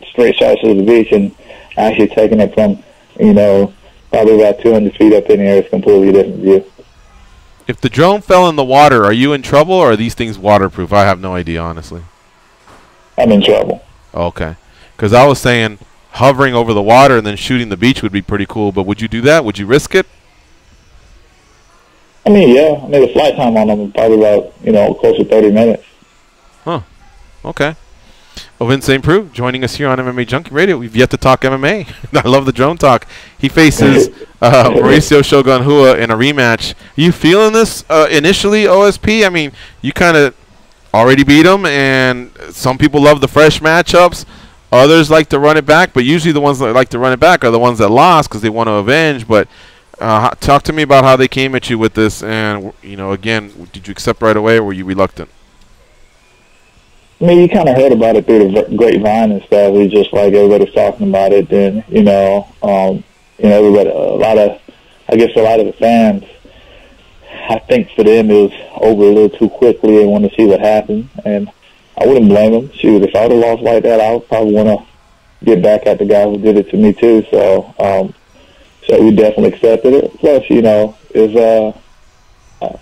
straight shots of the beach, and actually taking it from, probably about 200 feet up in the air is a completely different view. If the drone fell in the water, are you in trouble, or are these things waterproof? I have no idea, honestly. I'm in trouble. Okay. Because I was saying hovering over the water and then shooting the beach would be pretty cool, but would you do that? Would you risk it? I mean, yeah. I mean, the flight time on them is probably about, close to 30 minutes. Huh. Okay. Well, Vince St. Preux joining us here on MMA Junkie Radio. We've yet to talk MMA. I love the drone talk. He faces Mauricio Shogun Rua in a rematch. You feeling this initially, OSP? I mean, you kind of already beat him, and some people love the fresh matchups. Others like to run it back, but usually the ones that like to run it back are the ones that lost because they want to avenge. But talk to me about how they came at you with this, and, again, did you accept right away, or were you reluctant? I mean, you kind of heard about it through the grapevine and stuff. It's just like everybody's talking about it. Then, everybody, a lot of the fans, I think for them it was over a little too quickly and want to see what happened. And I wouldn't blame them. Shoot, if I would have lost like that, I would probably want to get back at the guy who did it to me too. So we definitely accepted it. Plus,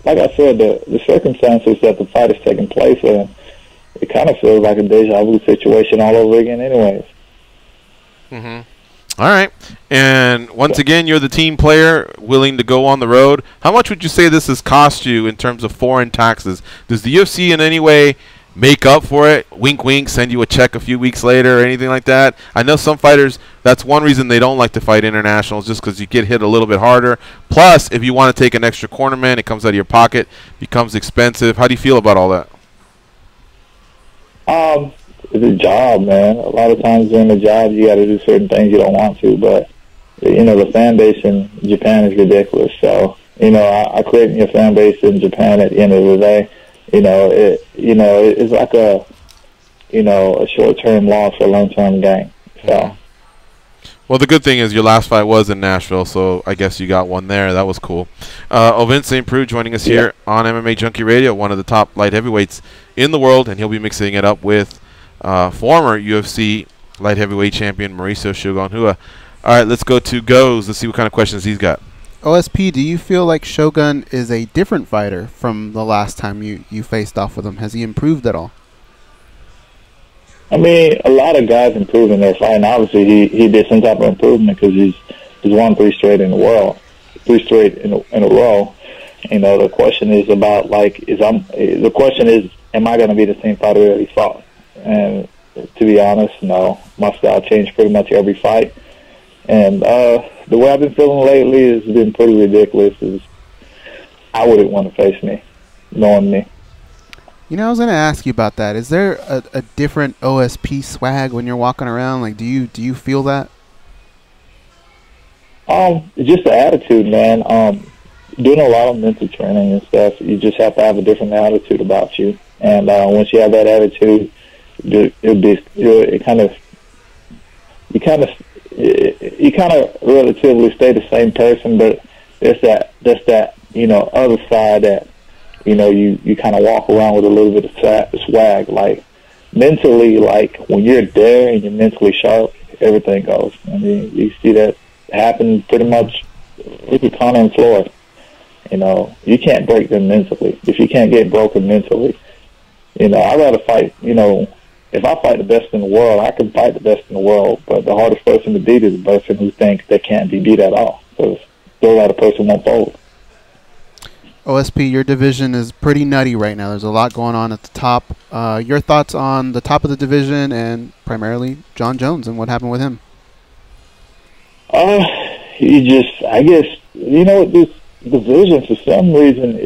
like I said, the circumstances that the fight is taking place in, it kind of feels like a deja vu situation all over again anyways. All right. And once again, you're the team player willing to go on the road. How much would you say this has cost you in terms of foreign taxes? Does the UFC in any way make up for it? Wink, wink, send you a check a few weeks later or anything like that? I know some fighters, that's one reason they don't like to fight internationals, just because you get hit a little bit harder. Plus, if you want to take an extra cornerman, it comes out of your pocket, becomes expensive. How do you feel about all that? It's a job, man. A lot of times during the job, you got to do certain things you don't want to, but, the fan base in Japan is ridiculous. So, I created your fan base in Japan at the end of the day. It's like a short-term loss for a long-term gain. So. Well, the good thing is your last fight was in Nashville, so I guess you got one there. That was cool. Vince St. Preux joining us here on MMA Junkie Radio, one of the top light heavyweights in the world, and he'll be mixing it up with former UFC light heavyweight champion Mauricio Shogun Rua. All right, let's go to Goes. Let's see what kind of questions he's got. OSP, do you feel like Shogun is a different fighter from the last time you faced off with him? Has he improved at all? I mean, a lot of guys improve in their fight, and obviously he did some type of improvement because he's won 3 straight in the world, 3 straight in a row. The question is about the question is, am I going to be the same fighter that he fought? And to be honest, no. My style changed pretty much every fight, and the way I've been feeling lately has been pretty ridiculous. I wouldn't want to face me, knowing me. I was going to ask you about that. Is there a different OSP swag when you're walking around? Like, do you feel that? Just the attitude, man. Doing a lot of mental training and stuff, you just have to have a different attitude about you. And once you have that attitude, you kind of relatively stay the same person, but there's that other side that you kind of walk around with a little bit of swag. Like mentally, like when you're there and you're mentally sharp, everything goes. I mean, you see that happen pretty much with Conor and Floyd. You can't break them mentally. If you can't get broken mentally, I'd rather fight. If I fight the best in the world, I can fight the best in the world. But the hardest person to beat is the person who thinks they can't be beat at all. Because those are the person won't fold. OSP, your division is pretty nutty right now. There's a lot going on at the top. Your thoughts on the top of the division and primarily John Jones and what happened with him? I guess, this division, for some reason,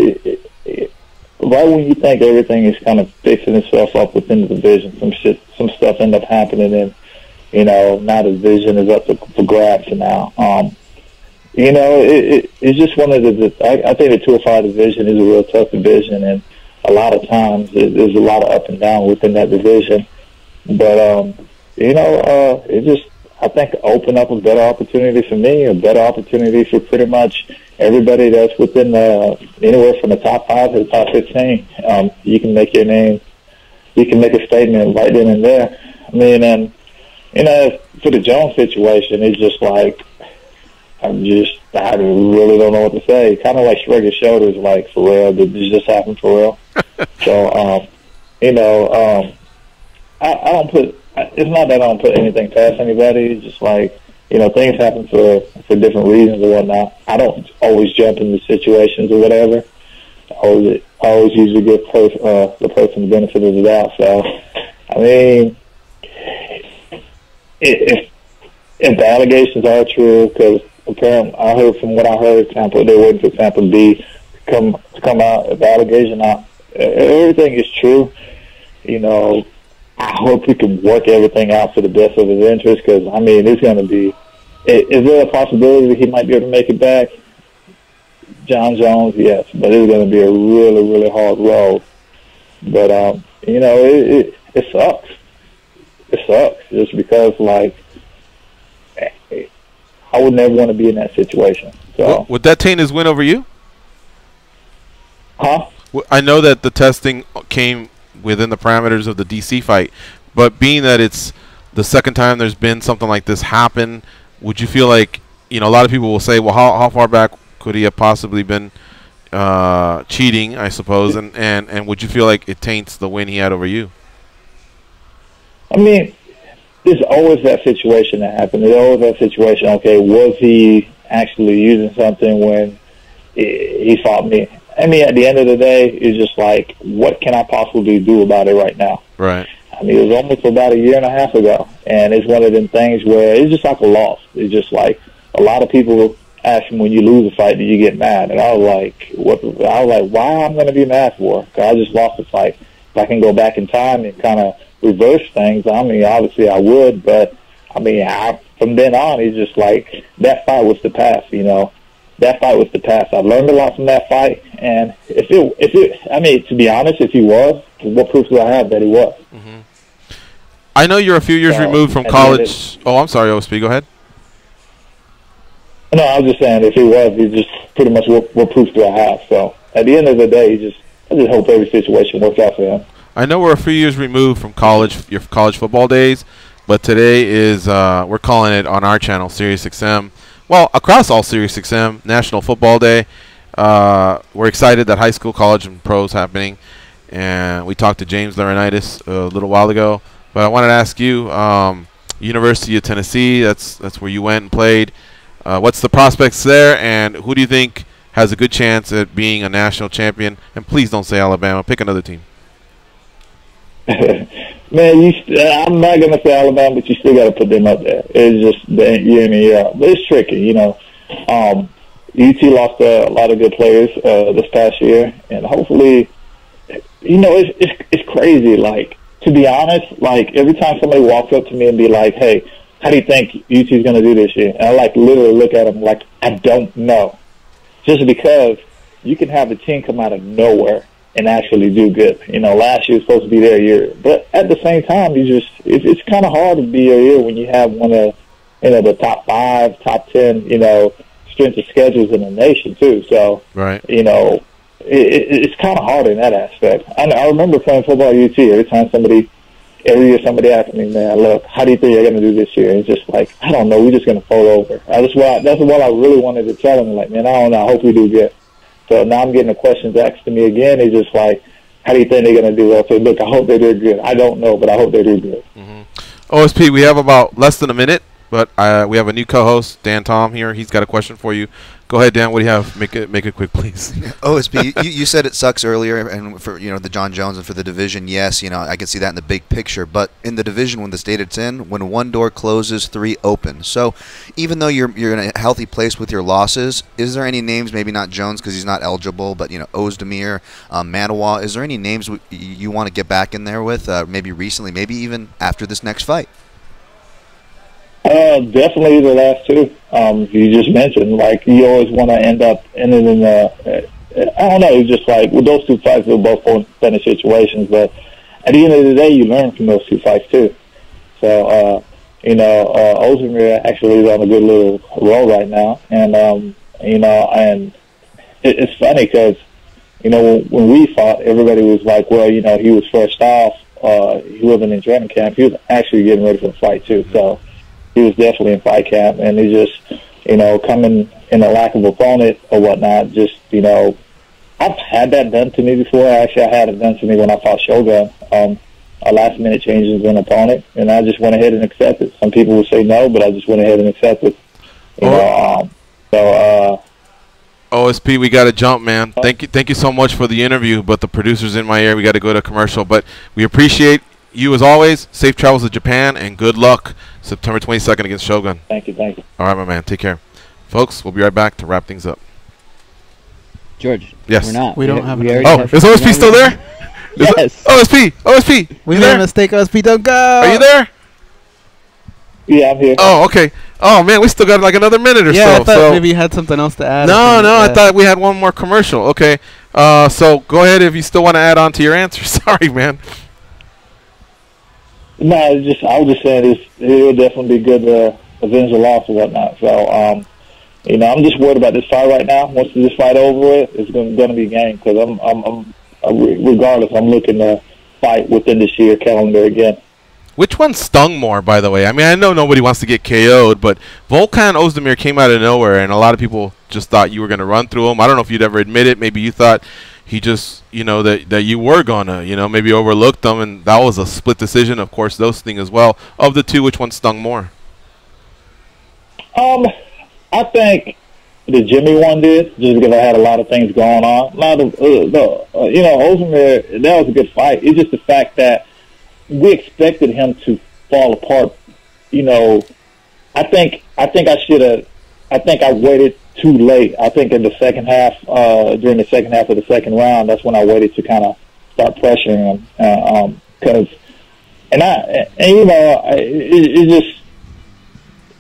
right when you think everything is kind of fixing itself up within the division, some stuff end up happening, and now the division is up for grabs now. It's just one of I think the 205 division is a real tough division, and a lot of times there's a lot of up and down within that division. But it just, I think, open up a better opportunity for me, a better opportunity for pretty much everybody that's within anywhere from the top 5 to the top 15. You can make your name, you can make a statement right then and there. I mean, and for the Jones situation, it's just like, I really don't know what to say. Kind of like shrug your shoulders, like, for real, did this just happen for real? So, I don't put, it's not that I don't put anything past anybody. It's just like, things happen for different reasons or whatnot. I don't always jump into situations or whatever. I always usually give the person the benefit of the doubt. So, I mean, if the allegations are true, because apparently I heard from what I heard, Tampa, they're waiting for Tampa B to come out. If the allegation out, everything is true, I hope we can work everything out for the best of his interest, because, I mean, it's going to be, is there a possibility that he might be able to make it back? John Jones, yes, but it's going to be a really, really hard road. But, it sucks. It sucks just because, like, I would never want to be in that situation. So, would that taint his win over you? Huh? I know that the testing came within the parameters of the DC fight, but being that it's the second time there's been something like this happen, would you feel like, a lot of people will say, well, how far back could he have possibly been cheating, I suppose, and would you feel like it taints the win he had over you? I mean, there's always that situation that happened. There's always that situation, okay, was he actually using something when he fought me? I mean, at the end of the day, it's just like, what can I possibly do about it right now? Right. I mean, it was almost about a year and a half ago, and it's one of them things where it's just like a loss. It's just like, a lot of people ask me, when you lose a fight, do you get mad? And I was like, why am I going to be mad for? Because I just lost the fight. If I can go back in time and kind of reverse things, I mean, obviously I would, but, I mean, from then on, it's just like, that fight was the past, That fight was the past. I learned a lot from that fight, and I mean, to be honest, if he was, what proof do I have that he was? Mm-hmm. I know you're a few years removed from college. Oh, I'm sorry, OSP, go ahead. No, I was just saying, if he was, he just pretty much what proof do I have? So, at the end of the day, I just hope every situation works out for him. I know we're a few years removed from your college football days, but today is, we're calling it on our channel, SiriusXM. Well, across all SiriusXM, National Football Day. We're excited that high school, college, and pro is happening. And we talked to James Laurinaitis a little while ago. But I wanted to ask you, University of Tennessee, that's where you went and played. What's the prospects there, and who do you think has a good chance at being a national champion? And please don't say Alabama. Pick another team. Man, I'm not going to say Alabama, but you still got to put them up there. It's just year in and year out. But it's tricky, UT lost a lot of good players this past year, and hopefully, it's crazy. Like, to be honest, like, every time somebody walks up to me and be like, hey, how do you think UT's going to do this year? And I, like, literally look at them like, I don't know. Just because you can have a team come out of nowhere and actually do good. Last year was supposed to be their year. But at the same time, it's kind of hard to be your year when you have one of, the top 5, top 10, strength of schedules in the nation, too. So, right. It's kind of hard in that aspect. I remember playing football at UT. Every year somebody asked me, man, look, how do you think you're going to do this year? And it's just like, I don't know. We're just going to fold over. That's what I really wanted to tell them. Like, man, I don't know. I hope we do good. So now I'm getting the questions asked to me again. It's just like, how do you think they're going to do? I said, look, I hope they do good. I don't know, but I hope they do good. Mm-hmm. OSP, we have about less than a minute. But we have a new co-host, Dan Tom, here. He's got a question for you. Go ahead, Dan. What do you have? Make it quick, please. OSP, you said it sucks earlier, and for the John Jones and for the division, yes, I can see that in the big picture. But in the division, when the state it's in, when one door closes, 3 open. So even though you're in a healthy place with your losses, is there any names? Maybe not Jones because he's not eligible, but Ozdemir, Manawa. Is there any names you want to get back in there with? Maybe recently, maybe even after this next fight. Definitely the last 2 you just mentioned. Like, you always want to end up in I don't know, just like with those 2 fights, they're both finish situations, but at the end of the day, you learn from those 2 fights too. So, Ozdemir actually is on a good little roll right now, and and it's funny because when we fought, everybody was like, well, he was first off, he wasn't in training camp, he was actually getting ready for the fight too, so. He was definitely in fight camp, and he just, coming in a lack of opponent or whatnot, just, I've had that done to me before. Actually, I had it done to me when I fought Shogun. A last-minute changes in opponent, and I just went ahead and accepted. Some people would say no, but I just went ahead and accepted. OSP, we got to jump, man. Thank you so much for the interview, but the producer's in my ear. We got to go to commercial, but we appreciate you as always. Safe travels to Japan, and good luck September 22nd against Shogun. Thank you. All right, my man. Take care. Folks, we'll be right back to wrap things up. George. Yes. We're not. We don't have we an is OSP still there? Yes. OSP. We made a mistake. OSP, don't go. Are you there? Yeah, I'm here. Oh, okay. Oh, man, we still got like another minute or so. Yeah, I thought maybe you had something else to add. No, I thought we had one more commercial. Okay. So go ahead if you still want to add on to your answer. Sorry, man. No, I was just saying it'll definitely be good to avenge the loss or whatnot. So, I'm just worried about this fight right now. Once this fight over with, it's going to be game because I'm regardless, I'm looking to fight within this year calendar again. Which one stung more, by the way? I mean, I know nobody wants to get KO'd, but Volkan Ozdemir came out of nowhere, and a lot of people just thought you were going to run through him. I don't know if you'd ever admit it. Maybe you thought he just, that you were going to, maybe overlooked them, and that was a split decision. Of course, those things as well. Of the 2, which one stung more? I think the Jimmy one did, just because I had a lot of things going on. A lot of, Ozdemir, that was a good fight. It's just the fact that we expected him to fall apart. I think I waited too late. I think in the second half, during the second half of the second round, that's when I waited to kind of start pressuring him.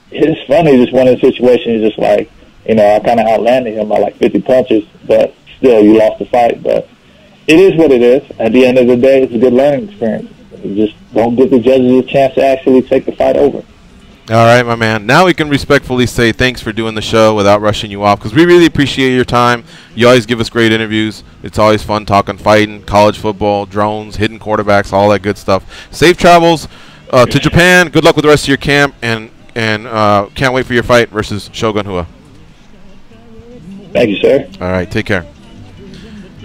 It's funny, just one of the situations, just like, I kind of outlanded him by like 50 punches, but still, you lost the fight. But it is what it is. At the end of the day, it's a good learning experience. You just don't give the judges a chance to actually take the fight over. All right, my man. Now we can respectfully say thanks for doing the show without rushing you off, because we really appreciate your time. You always give us great interviews. It's always fun talking fighting, college football, drones, hidden quarterbacks, all that good stuff. Safe travels to Japan. Good luck with the rest of your camp, and can't wait for your fight versus Shogun Rua. Thank you, sir. All right, take care.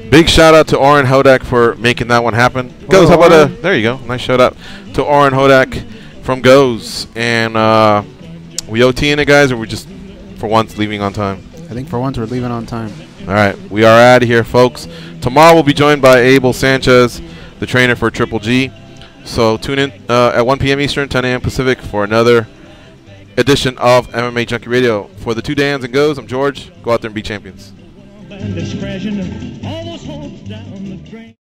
Big shout out to Oren Hodak for making that one happen. Goes, how about there you go. Nice shout out to Oren Hodak from Goes. And we OTing it, guys, or we just for once leaving on time? I think for once we're leaving on time. All right, we are out of here, folks. Tomorrow we'll be joined by Abel Sanchez, the trainer for Triple G. So tune in at 1 p.m. Eastern, 10 a.m. Pacific for another edition of MMA Junkie Radio. For the 2 Dans and Goes, I'm George. Go out there and be champions. Crashing all those hopes down the drain.